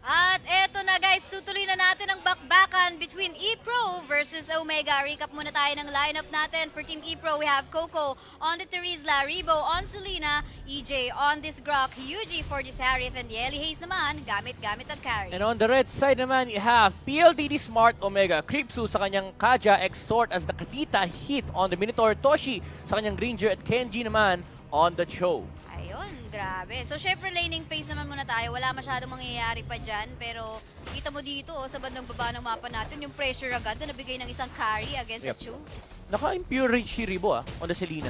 At eto na guys, tutuloy na natin ang bakbakan between Epro versus Omega. Recap muna tayo ng lineup natin. For Team Epro, we have Coco on the Terizla, Rebo on Selena, EJ on this Grok, Yuji for this Harith, and Yeli Hayes naman, gamit-gamit ang carry. And on the red side naman, you have PLDT Smart Omega, Kripsu sa kanyang Kaja, Exort as the Katita hit on the Minotaur, Toshi sa kanyang Granger, at Kenji naman on the Cho. Ayun, grabe. So, syempre, laning phase naman muna tayo. Wala masyadong mangyayari pa dyan. Pero, kita mo dito, sa bandang baba ng mapa natin, yung pressure agad na nabigay ng isang carry against Yep. Chu. Naka-impure rage si Rebo on the Selena.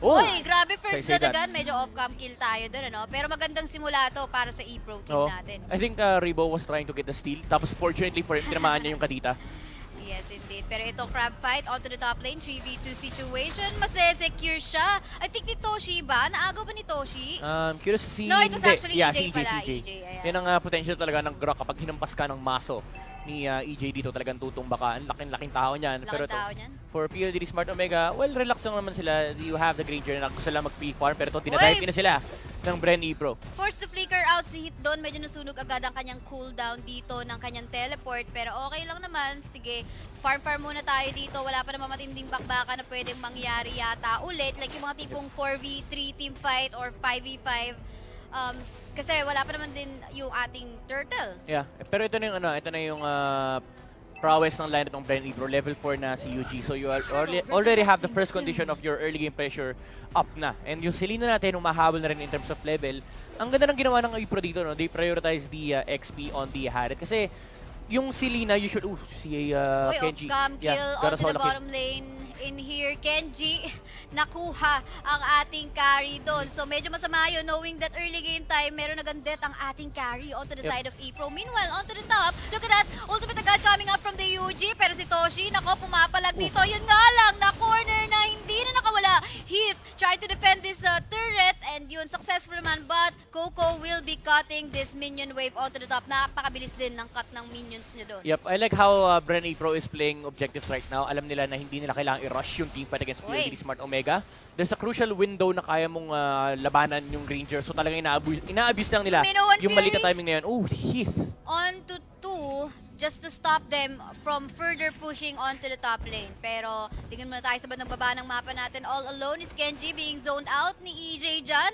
Uy, grabe, first Say blood that. agad. Medyo off-cam kill tayo dun, ano? Pero magandang simula to para sa Epro team Oh, natin. I think Rebo was trying to get the steal. Tapos fortunately for him, tinamaan niya yung Katita. Yes, indeed. Pero ito, crab fight, onto the top lane, 3v2 situation. Masesecure siya. I think ni Toshi ba? Naagaw ba ni Toshi? Curious si... No, it was hindi. actually Yeah, EJ si pala, EJ. EJ, ayan. Yan ang potential talaga ng Grok kapag hinampas ka ng maso ni EJ dito, talagang tutumba ka. Ang laking-laking tao niyan. Laking Pero ito, tao niyan. for PLDT Smart Omega, well, relax lang naman sila. You have the Granger na gusto lang mag-free farm. Pero ito, dinadive na sila ng Bren Epro. Forced to flicker out si Hit doon. Medyo nasunog agad ang kanyang cooldown dito ng kanyang teleport. Pero okay lang naman. Sige, farm muna tayo dito. Wala pa naman matinding bakbakan na pwedeng mangyari yata ulit. Like yung mga tipong 4v3 team fight or 5v5. Kasi wala pa naman din yung ating turtle. Yeah, pero ito na yung prowess ng lineup ng Bren Epro. Level 4 na si UG. So you already have the first condition of your early game pressure up na. And yung Selena natin, umahabol na rin in terms of level. Ang ganda ng ginawa ng Epro dito, no? They prioritize the XP on the Harriet. Kasi yung Selena, usually, si Kenji. Off-cam kill got a onto the solo kill. bottom lane in here. Kenji, nakuha ang ating carry doon. So medyo masama yun, knowing that early game time, meron nagandet ang ating carry onto the side of Epro. Meanwhile, onto the top, look at that, ultimate agad coming up from the UG. Pero si Toshi, nako, pumapalag dito. Yun nga lang, na-corner na, hindi na nakawala. Heath tried to defend this turret, and yun, successful naman. But Coco will be cutting this minion wave onto the top. Napakabilis din ng cut ng minions niya doon. Yep, I like how Bren Epro is playing objectives right now. Alam nila na hindi nila kailangang i-rush yung team fight against PLD Smart Omega. There's a crucial window na kaya mong labanan yung Ranger. So talagang ina-abuse lang nila yung mali na timing na yun. Oh, Heath. On to 2 just to stop them from further pushing onto the top lane. Pero tingnan muna tayo sa bandang baba ng mapa natin. All alone is Kenji being zoned out ni EJ dyan.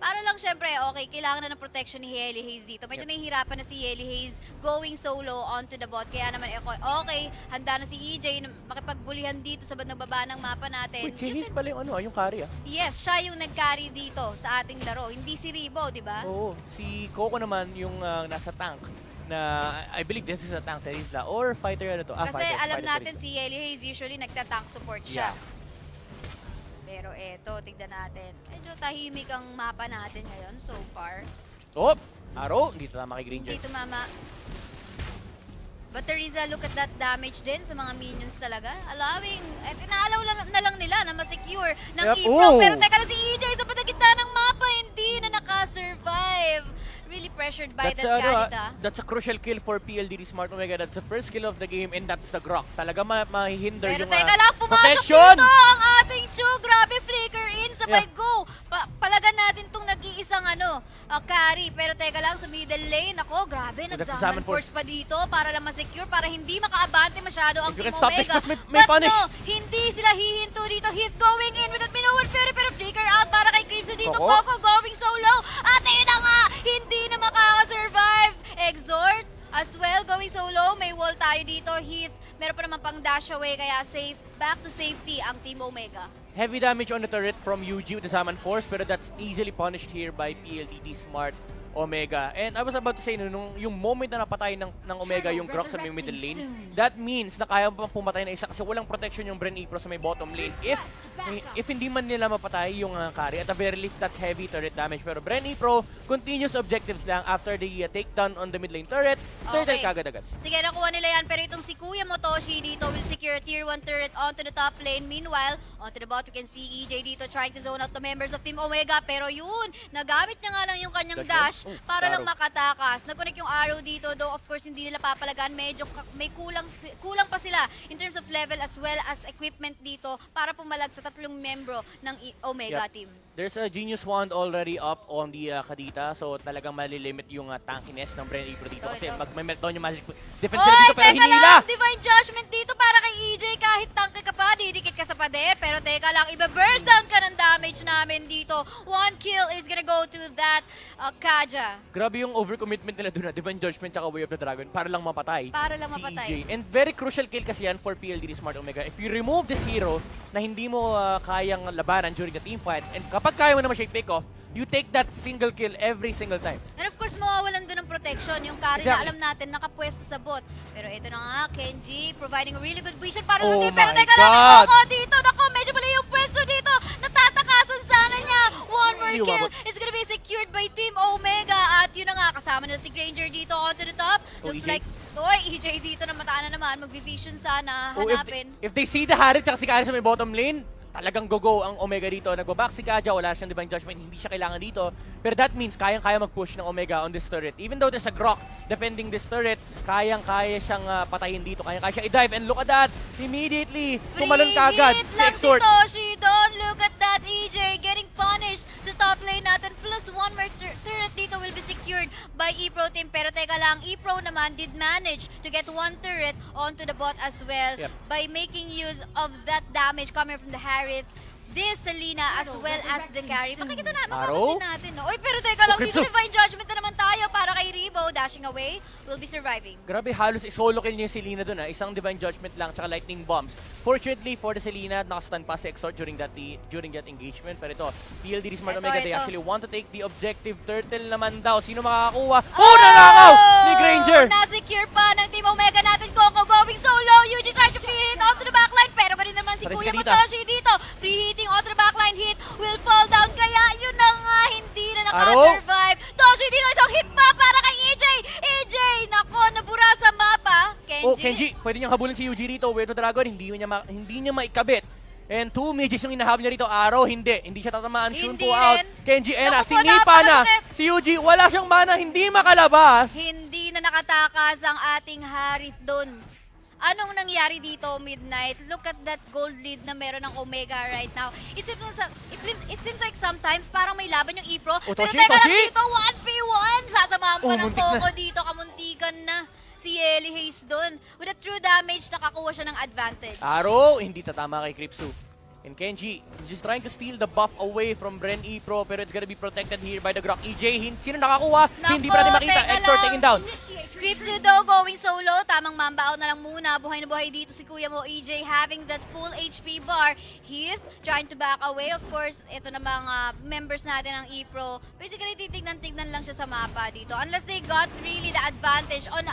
Para lang syempre, okay, kailangan na ng protection ni Helly Hayes dito. Medyo nahihirapan na si Helly Hayes going solo onto the bot. Kaya naman, okay, handa na si EJ na makipagbulihan dito sa bandang baba ng mapa natin. Wait, si Hayes pala yung carry Yes, siya yung nag-carry dito sa ating laro. Hindi si Ribo, di ba? Oo, si Coco naman yung nasa tank. Na I believe this is a tank Terizla or fighter ano to. Kasi fighter, alam fighter natin Terizla. si Helly Hayes usually nagta-tank support siya. Yeah. Pero eto, tignan natin. Medyo tahimik ang mapa natin ngayon so far. Oh, Arrow, hindi tama kay Granger. Hindi tumama. But Teresa, look at that damage din sa mga minions talaga. Allowing, inaalaw na lang nila na ma-secure ng Yep. Epro. Oh. Pero teka lang si EJ sa patagitna ng mapa, hindi na nakasurvive. Really pressured by that Kanita. That's a crucial kill for PLDD Smart Omega. That's the first kill of the game and that's the Grok. Talaga mahihinder Pero yung teka lang, pumasok protection. dito ang ating Chu. Grabe, flicker in, sabay Yeah. go. Palagan natin tong nag-iisang carry. Pero teka lang, sa middle lane, ako, grabe, nag-summon force pa dito para lang ma-secure, para hindi makaabante masyado ang If you Team can stop this, Omega. mas may But punish. no, hindi sila hihinto dito. He's going in with that Minoan Fury, pero flicker out para kay Crimson dito. Coco. Coco going solo. At ayun na nga, hindi na makakasurvive. Exhort as well, going solo. May wall tayo dito. Heath, meron pa naman pang dash away, kaya safe. Back to safety ang Team Omega. Heavy damage on the turret from UG with the Summon Force, pero that's easily punished here by PLDD Smart Omega. And I was about to say, yung moment na napatay ng Omega yung Grok sa may middle lane, that means na kaya pa pumatay na isa kasi walang protection yung Bren Epro sa may bottom lane. If hindi man nila mapatay yung carry, at the very least, that's heavy turret damage. Pero Bren Epro, continuous objectives lang after the takedown on the mid lane turret, turtle kagad-agad. Sige, nakuha nila yan. Pero itong si Kuya Motoshi dito will secure tier 1 turret onto the top lane. Meanwhile, onto the bot, we can see EJ dito trying to zone out the members of Team Omega. Pero yun, nagamit niya nga lang yung kanyang dash para lang makatakas. Nag-connect yung arrow dito, though of course hindi nila papalagan. Medyo may kulang pa sila in terms of level as well as equipment dito para pumalag sa tatlong membro ng Omega team. There's a Genius Wand already up on the Kadita, so talagang malilimit yung tankiness ng Bren Epro dito. Kasi mag-meltdown yung magic defense dito pero hinila! Divine Judgment dito para kay EJ. Kahit tanke ka pa, didikit ka sa pader. Pero teka lang, iba-burst down ka ng damage namin dito. One kill is gonna go to that Kaja. Grabe yung overcommitment nila doon na Divine Judgment tsaka Way of the Dragon para lang mapatay. Para lang si mapatay. EJ. And very crucial kill kasi yan for PLDD Smart Omega. If you remove this hero na hindi mo kayang labanan during the team fight, and kapag kaya mo naman siya i-pick off, you take that single kill every single time. And of course, mawawalan doon ng protection. Yung carry na alam natin, nakapwesto sa bot. Pero ito na nga, Kenji providing a really good vision para sa team. Pero teka lang, Coco dito. Nako, medyo mali yung pwesto dito. Natatakasan sana niya. One more kill is gonna be secured by Team Omega. At yun na nga, kasama na si Granger dito onto the top. Looks like, EJ dito na mataan na naman. Mag-vision sana, hanapin. If they see the Harriet tsaka si Kari sa may bottom lane, talagang go ang Omega dito. Nagbaback si Kaja, wala siyang Divine Judgment, hindi siya kailangan dito. Pero that means kayang-kaya mag-push ng Omega on this turret. Even though there's a Grok defending this turret, kayang-kaya siyang patayin dito. Kayang-kaya siya i-dive. And look at that! Immediately, tumalon kagad si Exhort. Toshi, don't look at that, EJ getting punished sa top lane natin. Plus one more turret dito will be secured by Epro team. Pero teka lang, Epro naman did manage to get one turret onto the bot as well by making use of that damage coming from the Harith. This Selena as well as the carry. Makikita natin, mapapasin natin. No? Oy, pero teka lang, dito Divine Judgment na naman tayo para kay kay Rebo, dashing away, will be surviving. Grabe, halos solo kill niya yung Selena dun Isang Divine Judgment lang, tsaka Lightning Bombs. Fortunately for the Selena, nakastun pa si Exort during that engagement. Pero ito, PLDD Smart Omega, they actually want to take the objective. Turtle naman daw. Sino makakakuha? Oh, nanakaw! Ni Granger! Nasecure pa ng Team Omega natin. Coco going solo. Yuji trying to free hit onto the backline. Pero ganun naman si Pares Kuya ka dito. Matoshi dito. Free hitting onto the backline hit will fall down. Kaya yun na nga, hindi na nakasurvive. Toshi dito, isang hit pa para kay EJ. EJ, nako, nabura sa mapa. Kenji. Oh, Kenji, pwede niyang habulin si Yuji rito. Weirdo Dragon, hindi niya maikabit. And 2 mages yung inahabol niya rito. Arrow, hindi siya tatamaan. Shun Hindi po out. rin. Kenji, Naku po, sinipa na. napakasakit. Si Yuji, wala siyang mana, hindi makalabas. Hindi na nakatakas ang ating Harith doon. Anong nangyari dito, Midnight? Look at that gold lead na meron ng Omega right now. It seems like sometimes parang may laban yung Epro. Oh, Pero Toshi, teka lang Toshi! dito, 1v1! Sasamahan pa Oh, ng muntik na. Coco dito. Kamuntikan na si Ellie Hayes doon. With a true damage, nakakuha siya ng advantage. Arrow, hindi tatama kay Kripsu. And Kenji, just trying to steal the buff away from Bren Epro, pero it's gonna be protected here by the Grok. EJ, sino nakakuha? Hindi pa natin makita. teka Exort lang. taken down. Ripsudo going solo. Tamang mamba out na lang muna. Buhay na buhay dito si Kuya mo, EJ, having that full HP bar. Heath trying to back away. Of course, ito na mga members natin ng Epro. Basically, titignan-tignan lang siya sa mapa dito. Unless they got really the advantage on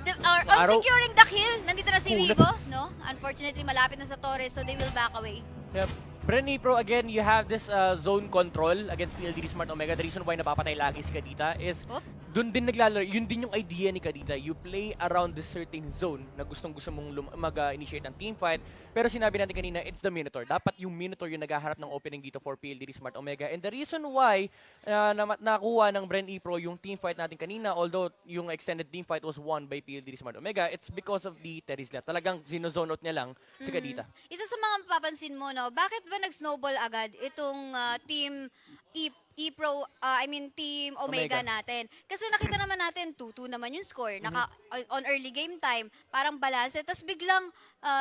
on Arrow. securing the kill. Nandito na si Oh, Rivo, no? Unfortunately, malapit na sa Torres, so they will back away. Yep. Bren Epro, again, you have this zone control against PLDD Smart Omega. The reason why napapatay lagi si Kadita is Oop. dun din naglalaro. Yun din yung idea ni Kadita. You play around this certain zone na gustong-gusto mong mag-initiate ng team fight. Pero sinabi natin kanina, it's the Minotaur. Dapat yung Minotaur yung naghaharap ng opening dito for PLDD Smart Omega. And the reason why nakuha ng Bren Epro yung team fight natin kanina, although yung extended team fight was won by PLDD Smart Omega, it's because of the Terizla. Talagang zinozone out niya lang si Kadita. Isa sa mga mapapansin mo, no, bakit ba nag-snowball agad itong team Epro, Team Omega Omega. natin? Kasi nakita naman natin, 2-2 naman yung score. On early game time, parang balance. Tapos biglang,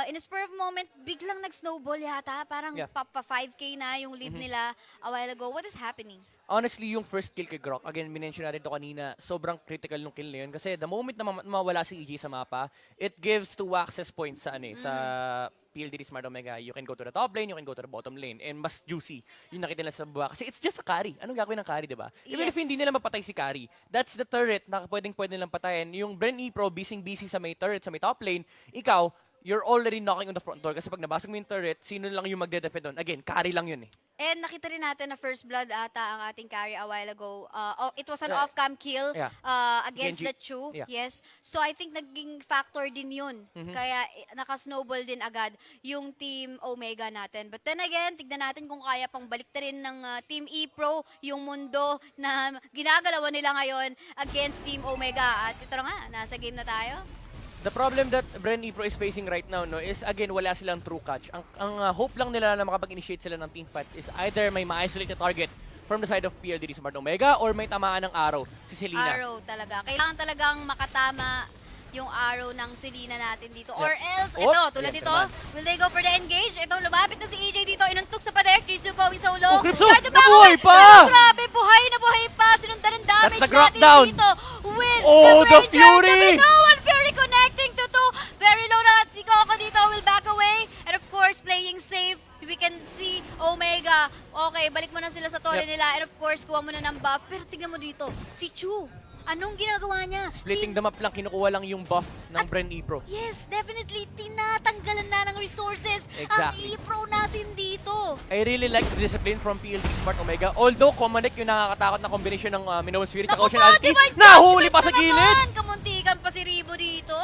in a spur of moment, biglang nag-snowball yata. Parang Yeah. pa 5K na yung lead nila a while ago. What is happening? Honestly, yung first kill kay Grok, again, minention natin to kanina, sobrang critical nung kill na yun. Kasi the moment na mawala si EJ sa mapa, it gives 2 access points sa PLDD Smart Omega. You can go to the top lane, you can go to the bottom lane. And mas juicy yung nakita nila sa buwa. Kasi it's just a carry. Anong gagawin ng carry, diba? Even if Yes. hindi nila mapatay si carry, that's the turret na pwede nilang patayin. Yung Bren Epro, busy sa may turret, sa may top lane, ikaw, you're already knocking on the front door. Kasi pag nabasag mo yung turret, sino lang yung magde-defend doon? Again, carry lang yun eh. And nakita rin natin na first blood ata ang ating carry a while ago. It was an Yeah. off-cam kill Yeah. against Genji. the Chu. Yeah. Yes. So I think naging factor din yun. Kaya naka-snowball din agad yung Team Omega natin. But then again, tignan natin kung kaya pang baliktarin ng Team Epro yung mundo na ginagalawan nila ngayon against Team Omega. At ito na nga, nasa game na tayo. The problem that Bren Epro is facing right now is again wala silang true catch. Ang hope lang nila na makapag-initiate sila ng team fight is either may ma-isolate target from the side of PLDD Smart Omega or may tamaan ng arrow si Selena. Arrow talaga. Kailangan talagang makatama yung arrow ng Selena natin dito. Or else, Oh, ito, tulad yes dito, naman. will they go for the engage? Ito, lumapit na si EJ dito, inuntok sa pader, Kripsu going solo. Oh, Kripsu! Try to back Nabuhay away, pa! Pero grabe, buhay na buhay pa. Sinundan ng damage That's the drop natin down. dito. With Oh, the Ranger, Fury! The Minoan Fury connecting to two. Very low na si Coco dito, will back away. And of course, playing safe. We can see Omega. Okay, balik mo na sila sa torre Yep. nila. And of course, kuha mo na ng buff. Pero tignan mo dito, si Chu. Anong ginagawa niya? Splitting the map lang, kinukuha lang yung buff ng Bren Epro. Yes, definitely. Tinatanggalan na ng resources Exactly. ang Epro natin dito. I really like the discipline from PLD Smart Omega. Although Commonic yung nakakatakot na kombinasyon ng Minoan Spirit at Naku Ocean po, Arity, Divine nahuli pa Judgment sa na gilid! naman. Kamuntikan pa si Ribo dito.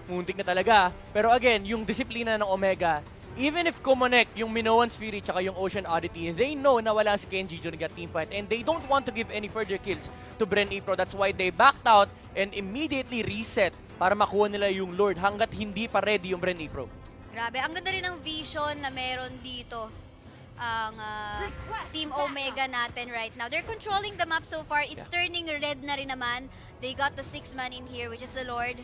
Muntik na talaga. Pero again, yung disiplina ng Omega, even if Commonic, yung Minoan Spirit tsaka yung Ocean Oddity, they know na wala si Kenji during that team fight and they don't want to give any further kills to Bren Epro. That's why they backed out and immediately reset para makuha nila yung Lord hanggat hindi pa ready yung Bren Epro. Grabe, ang ganda rin ng vision na meron dito ang Team Omega natin right now. They're controlling the map so far. It's turning red na rin naman. They got the 6-man in here, which is the Lord.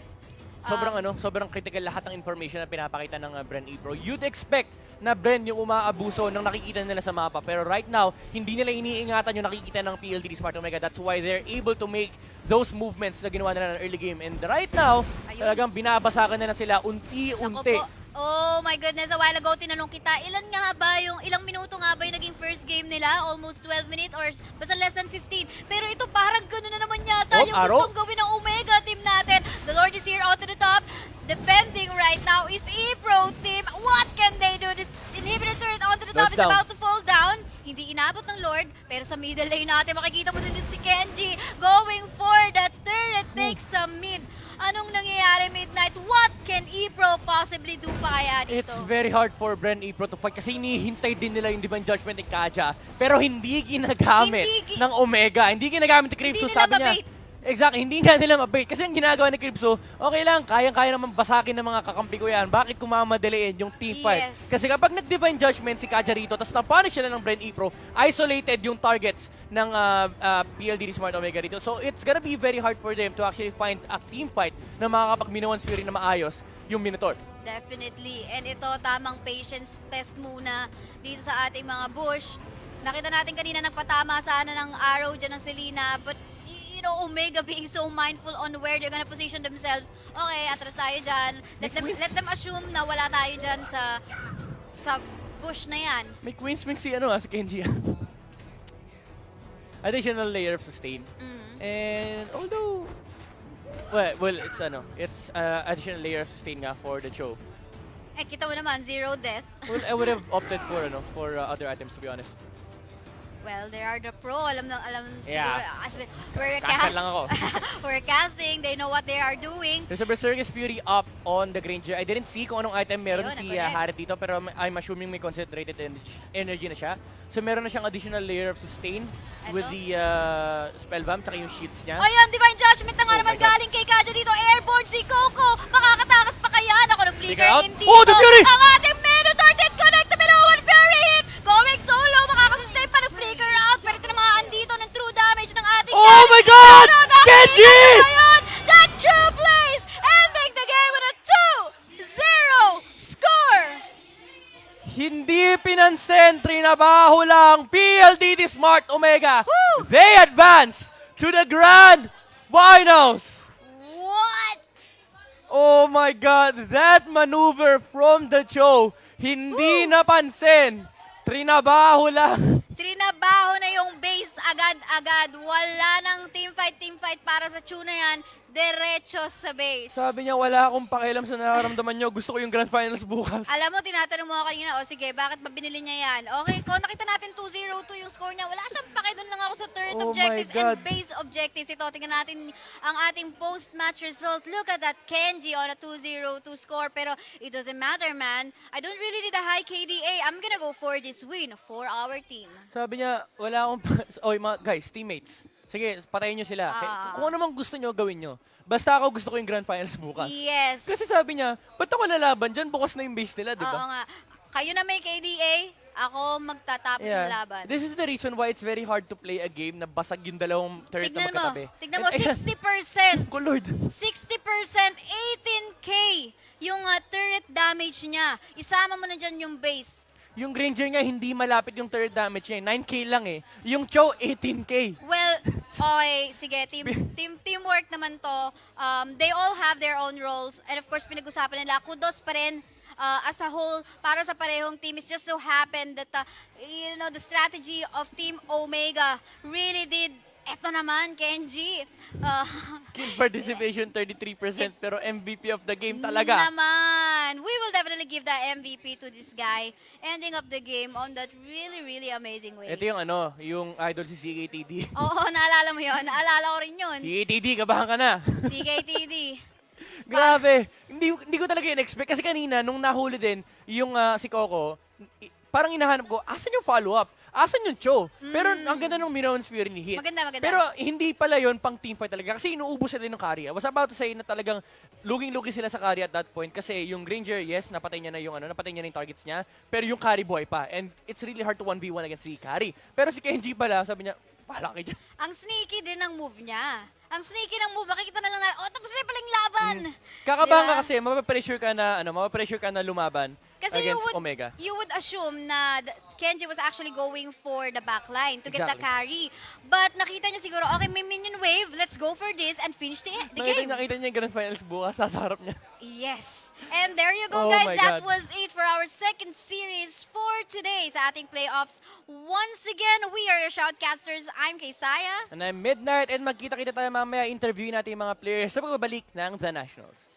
Sobrang critical lahat ng information na pinapakita ng Bren Epro. You'd expect na Bren yung umaabuso ng nakikita nila sa mapa. Pero right now, hindi nila iniingatan yung nakikita ng PLDT Smart Omega. That's why they're able to make those movements na ginawa nila ng early game. And right now, Ayun. talagang binabasakan nila sila Nako unti-unti. po. Oh my goodness, a while ago tinanong kita, ilang minuto nga ba yung naging first game nila? Almost 12 minutes or basta less than 15. Pero ito parang gano'n na naman yata Oh, yung Aro? gustong gawin ng Omega team natin. The Lord is here onto the top. Defending right now is Epro team. What can they do? This inhibitor turret onto the top Goes is down. about to fall down. Hindi inabot ng Lord, pero sa middle lane natin, makikita mo din si Kenji going for the turret, takes sa mid. Anong nangyayari Midnight? What can Epro possibly do pa kaya dito? It's very hard for Bren Epro to fight kasi hinihintay din nila yung Divine Judgment ni Kaja. Pero hindi ginagamit ng Omega. Hindi ginagamit ni Cripso, Hindi nila sabi niya. mabait. Exactly, hindi nga nila mabait. Kasi ang ginagawa ni Cripso, okay lang, kayang-kaya naman basakin ng mga kakampi ko yan. Bakit kumamadaliin yung team fight? Yes. Kasi kapag nag-Divine Judgment si Kaja rito, tapos napunish sila ng Bren Epro, isolated yung targets ng PLDT Smart Omega rito. So it's gonna be very hard for them to actually find a team fight na makakapag-minuan Fury na maayos yung Minotaur. Definitely. And ito, tamang patience test muna dito sa ating mga bush. Nakita natin kanina nagpatama sana ng arrow dyan ng Selena. But, you know, Omega being so mindful on where they're gonna position themselves. Okay, atras tayo dyan. Let them assume na wala tayo dyan sa bush na yan. May Queen Swing si si Kenji. Additional layer of sustain. And although well it's additional layer of sustain nga for the choke. Eh, kita mo naman, zero death. Well, I would have opted for other items, to be honest. Well, they are the pro. Alam Yeah. siguro. Kasi Castle lang ako. we're casting. They know what they are doing. There's a Berserker's Fury up on the Granger. I didn't see kung anong item meron Ayun, si nag-connect. Harit dito, pero I'm assuming may concentrated energy na siya. So meron na siyang additional layer of sustain with Eto. the spellbomb tsaka yung sheets niya. Ayan, Divine Judgment na nga Oh naman my God. galing kay Kaja dito. Airborne si Coco. Makakatakas pa kaya? Ako ng flicker out. hindi. Oh, the Fury! Ang ating Minotaur did connect to Minoan Fury hit. Going solo. Makakasustain pa ng flicker out. Pero tinamaan dito ng true damage ng ating Oh Kenji. my God! Pero nakita Kenji! na ngayon, that true plays. Ending the game with a 2-0 score. Hindi pinansin, trinabaho lang PLDT Smart Omega. Woo! They advance to the Grand Finals. What? Oh my God, that maneuver from the show, hindi napansin. Trinabaho lang. Trinabaho na yung base agad-agad. Wala nang team fight para sa tuna yan. Diretso sa base. Sabi niya, wala akong pakialam sa nararamdaman niyo. Gusto ko yung Grand Finals bukas. Alam mo, tinatanong mo ako kanina, o sige, bakit ba binili niya yan? Okay, kung nakita natin 2-0-2 yung score niya, wala siyang pake, doon lang ako sa third Oh my objectives God. and base objectives. Ito, tingnan natin ang ating post-match result. Look at that, Kenji on a 2-0-2 score. Pero it doesn't matter, man. I don't really need a high KDA. I'm gonna go for this win for our team. Sabi niya, wala akong... Oy, mga guys, teammates. Sige, patayin niyo sila. Kung ano mang gusto niyo, gawin niyo. Basta ako gusto ko yung Grand Finals bukas. Yes. Kasi sabi niya, ba't ako lalaban dyan? Bukas na yung base nila, di Oo ba? nga. Kayo na may KDA, ako magtatapos ng laban. This is the reason why it's very hard to play a game na basag yung dalawang turret na magkatabi. Tignan mo, And- 60%. Oh, Lord. 60%, 18K yung turret damage niya. Isama mo na dyan yung base. Yung Granger niya, hindi malapit yung turret damage niya. 9K lang eh. Yung Cho, 18K. Well, okay, sige, teamwork naman to. They all have their own roles. And of course, pinag-usapan nila, kudos pa rin as a whole para sa parehong team. It's just so happened that, the strategy of Team Omega really did. Eto naman, Kenji. Kill participation 33% pero MVP of the game talaga. Naman. We will definitely give the MVP to this guy. Ending up the game on that really, really amazing way. Ito yung yung idol si CKTD. Oo, naalala mo yun. Naalala ko rin yun. CKTD, kabahan ka na. CKTD. Grabe. Hindi ko talaga in-expect. Kasi kanina, nung nahuli din, yung si Coco, parang hinahanap ko, asan yung follow-up? Asan yung Cho? Pero ang ganda ng Minoan's Fury ni Hit. Maganda. Pero hindi pala yon pang teamfight talaga. Kasi inuubos sila ng carry. I was about to say na talagang luging-lugi sila sa carry at that point. Kasi yung Granger, yes, napatay niya na yung targets niya. Pero yung carry boy pa. And it's really hard to 1v1 against si carry. Pero si Kenji pala, sabi niya, palaki dyan. Ang sneaky din ng move niya. Ang sneaky ng move, makikita na lang tapos na pala yung laban. Kakabahan Diba? ka kasi, mapapressure ka na lumaban. Kasi against Omega. you would assume na Kenji was actually going for the backline to get the Exactly. carry. But nakita niya siguro, okay, may minion wave, let's go for this and finish the game. Nakita niya yung Grand Finals bukas, nasa harap niya. Yes. And there you go, Oh guys. my That God. was it for our second series for today sa ating playoffs. Once again, we are your shoutcasters. I'm Kaysaya. And I'm Midnight, and magkita-kita tayo mamaya, interview natin yung mga players sa pagbabalik ng The Nationals.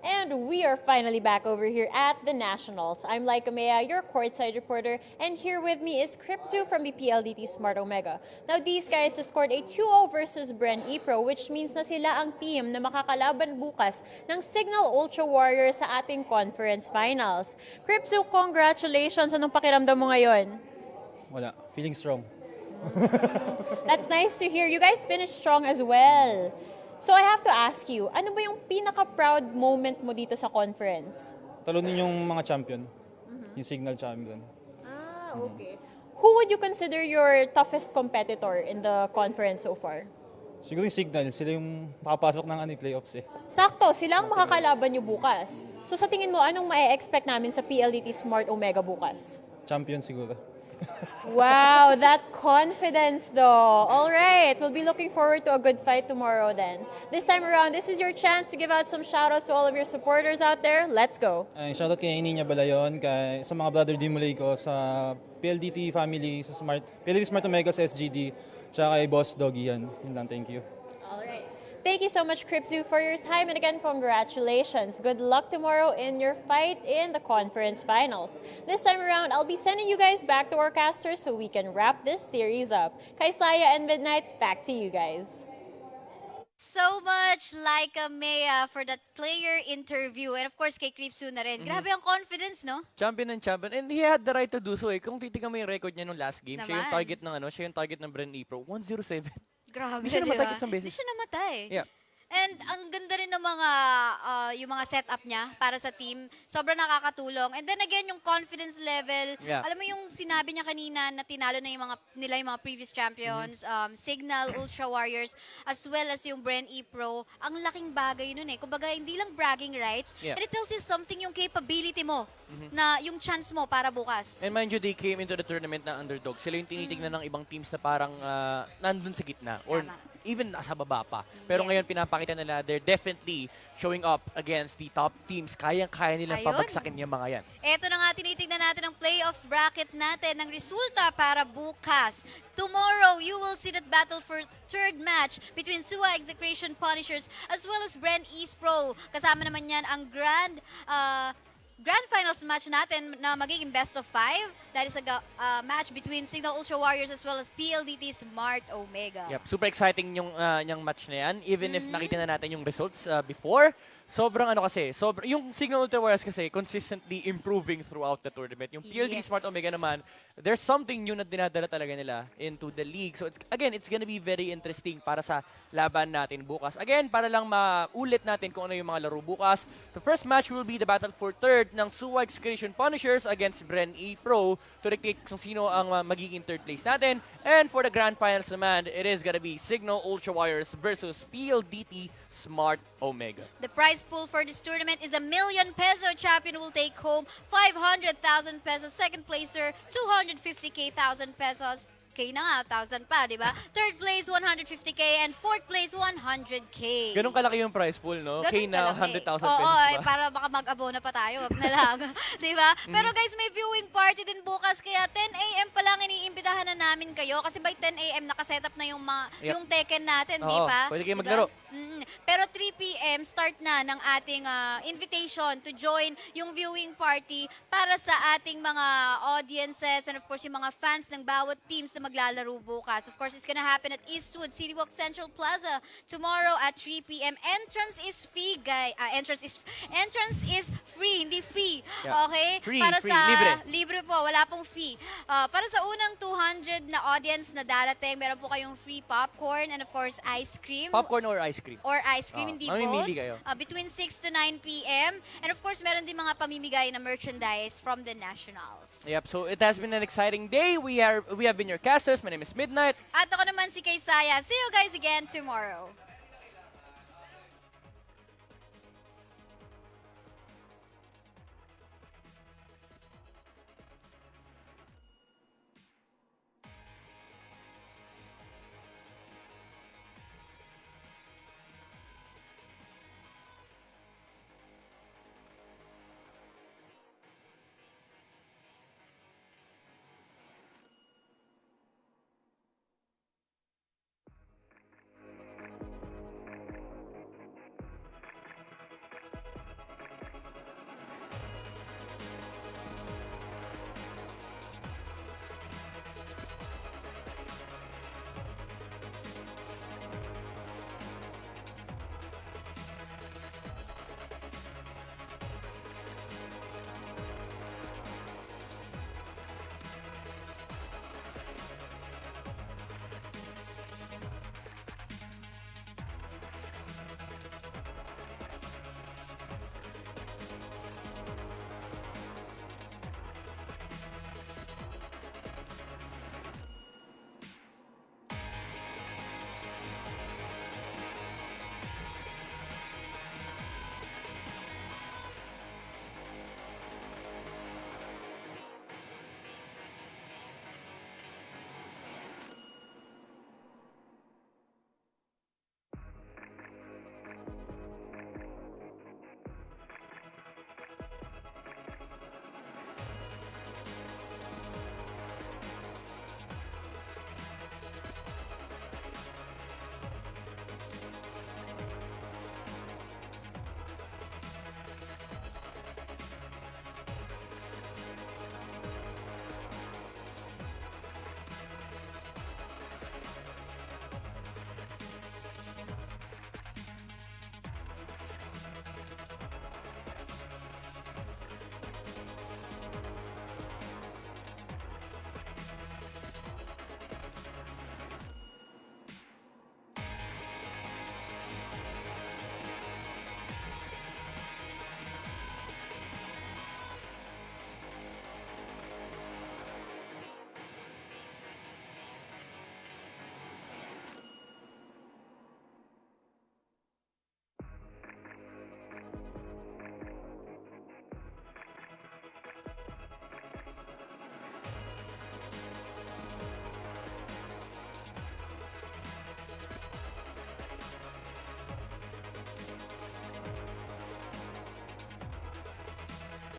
And we are finally back over here at the Nationals. I'm Laika Mea, your courtside reporter, and here with me is Kripzu from the PLDT Smart Omega. Now, these guys just scored a 2-0 versus Bren Epro, which means na sila ang team na makakalaban bukas ng Signal Ultra Warriors sa ating conference finals. Kripzu, congratulations! Anong pakiramdam mo ngayon? Wala. Feeling strong. That's nice to hear. You guys finished strong as well. So I have to ask you, ano ba yung pinaka-proud moment mo dito sa conference? Talunin yung mga champion. Yung Signal champion. Ah, okay. Who would you consider your toughest competitor in the conference so far? Siguro yung Signal. Sila yung makapasok ng playoffs eh. Sakto, sila ang makakalaban nyo bukas. So sa tingin mo, anong ma-expect namin sa PLDT Smart Omega bukas? Champion siguro. Wow, that confidence though. All right, we'll be looking forward to a good fight tomorrow then. This time around, this is your chance to give out some shoutouts to all of your supporters out there. Let's go. Shoutout kay Ninya Balayon, sa mga brother Dimulay ko, sa PLDT family, sa PLDT Smart Omega sa SGD, tsaka kay Boss Doggy yan. Yun lang, thank you. All right. Thank you so much, Kripzu, for your time. And again, congratulations. Good luck tomorrow in your fight in the conference finals. This time around, I'll be sending you guys back to our casters so we can wrap this series up. Kaisaya and Midnight, back to you guys. So much Laika Mea for that player interview. And of course, kay Kripsu na rin. Grabe ang confidence, no? Champion and champion. And he had the right to do so eh. Kung titignan mo yung record niya nung last game, siya yung Naman. target ng siya yung target ng Bren Epro, 107. Grabe, Hindi siya namatay diba? isang beses. Hindi siya namatay. Yeah. And ang ganda rin ng mga yung mga setup niya para sa team. Sobrang nakakatulong. And then again, yung confidence level. Yeah. Alam mo yung sinabi niya kanina na tinalo na yung mga previous champions, Signal, Ultra Warriors, as well as yung Bren Epro. Ang laking bagay nun eh. Kumbaga, hindi lang bragging rights. Yeah. And it tells you something yung capability mo na yung chance mo para bukas. And mind you, they came into the tournament na underdog. Sila yung tinitignan ng ibang teams na parang nandun sa gitna. Or Tama. even nasa baba pa. Pero Yes. ngayon pinapakita nila, they're definitely showing up against the top teams. Kayang-kaya nilang Ayun. pabagsakin yung mga yan. Eto na nga, tinitignan natin ang playoffs bracket natin, ng resulta para bukas. Tomorrow, you will see that battle for third match between Suwa Execration Punishers as well as Bren Epro. Kasama naman yan ang Grand Finals match natin na magiging best of 5. That is a match between Signal Ultra Warriors as well as PLDT Smart Omega. Yep, super exciting yung match na yan. Even if nakita na natin yung results before, sobrang yung Signal Ultra Warriors kasi consistently improving throughout the tournament. Yung PLDT Yes. Smart Omega naman, there's something new na dinadala talaga nila into the league. So it's gonna be very interesting para sa laban natin bukas. Again, para lang maulit natin kung ano yung mga laro bukas. The first match will be the battle for third ng Suwa Excretion Punishers against Bren Epro to dictate kung sino ang magiging third place natin. And for the grand finals naman, it is gonna be Signal Ultra Warriors versus PLDT Smart Omega. The prize pool for this tournament is ₱1,000,000. Champion will take home 500,000 pesos. Second placer, 250,000 pesos. K na nga, 1,000 pa, di ba? Third place, 150K. And fourth place, 100K. Ganun kalaki yung prize pool, no? Ganun K na kalaki. 100,000 Oo, pesos eh, pa. para baka mag-abona pa tayo. Wag na lang. Di ba? Pero guys, may viewing party din bukas. Kaya 10 a.m. pa lang iniimbitahan na namin kayo. Kasi by 10 a.m. nakaset up na yung, yung Tekken natin, di Oo, ba? pwede kayo Di ba? maglaro. Pero 3 p.m. start na ng ating invitation to join yung viewing party para sa ating mga audiences and of course yung mga fans ng bawat teams na maglalaro bukas. Of course, it's gonna happen at Eastwood City Walk Central Plaza tomorrow at 3 p.m. Entrance is free, guys. Entrance is free, hindi fee. Yeah. Okay? Free, para free, sa libre. po, wala pong fee. Para sa unang 200 na audience na darating, meron po kayong free popcorn and of course ice cream. Popcorn or ice cream? Or ice cream, hindi mamimili both. kayo. Between 6 to 9 p.m. And of course, meron din mga pamimigay na merchandise from the Nationals. Yep, so it has been an exciting day. We have been your casters. My name is Midnight. At ako naman si Kaysaya. See you guys again tomorrow.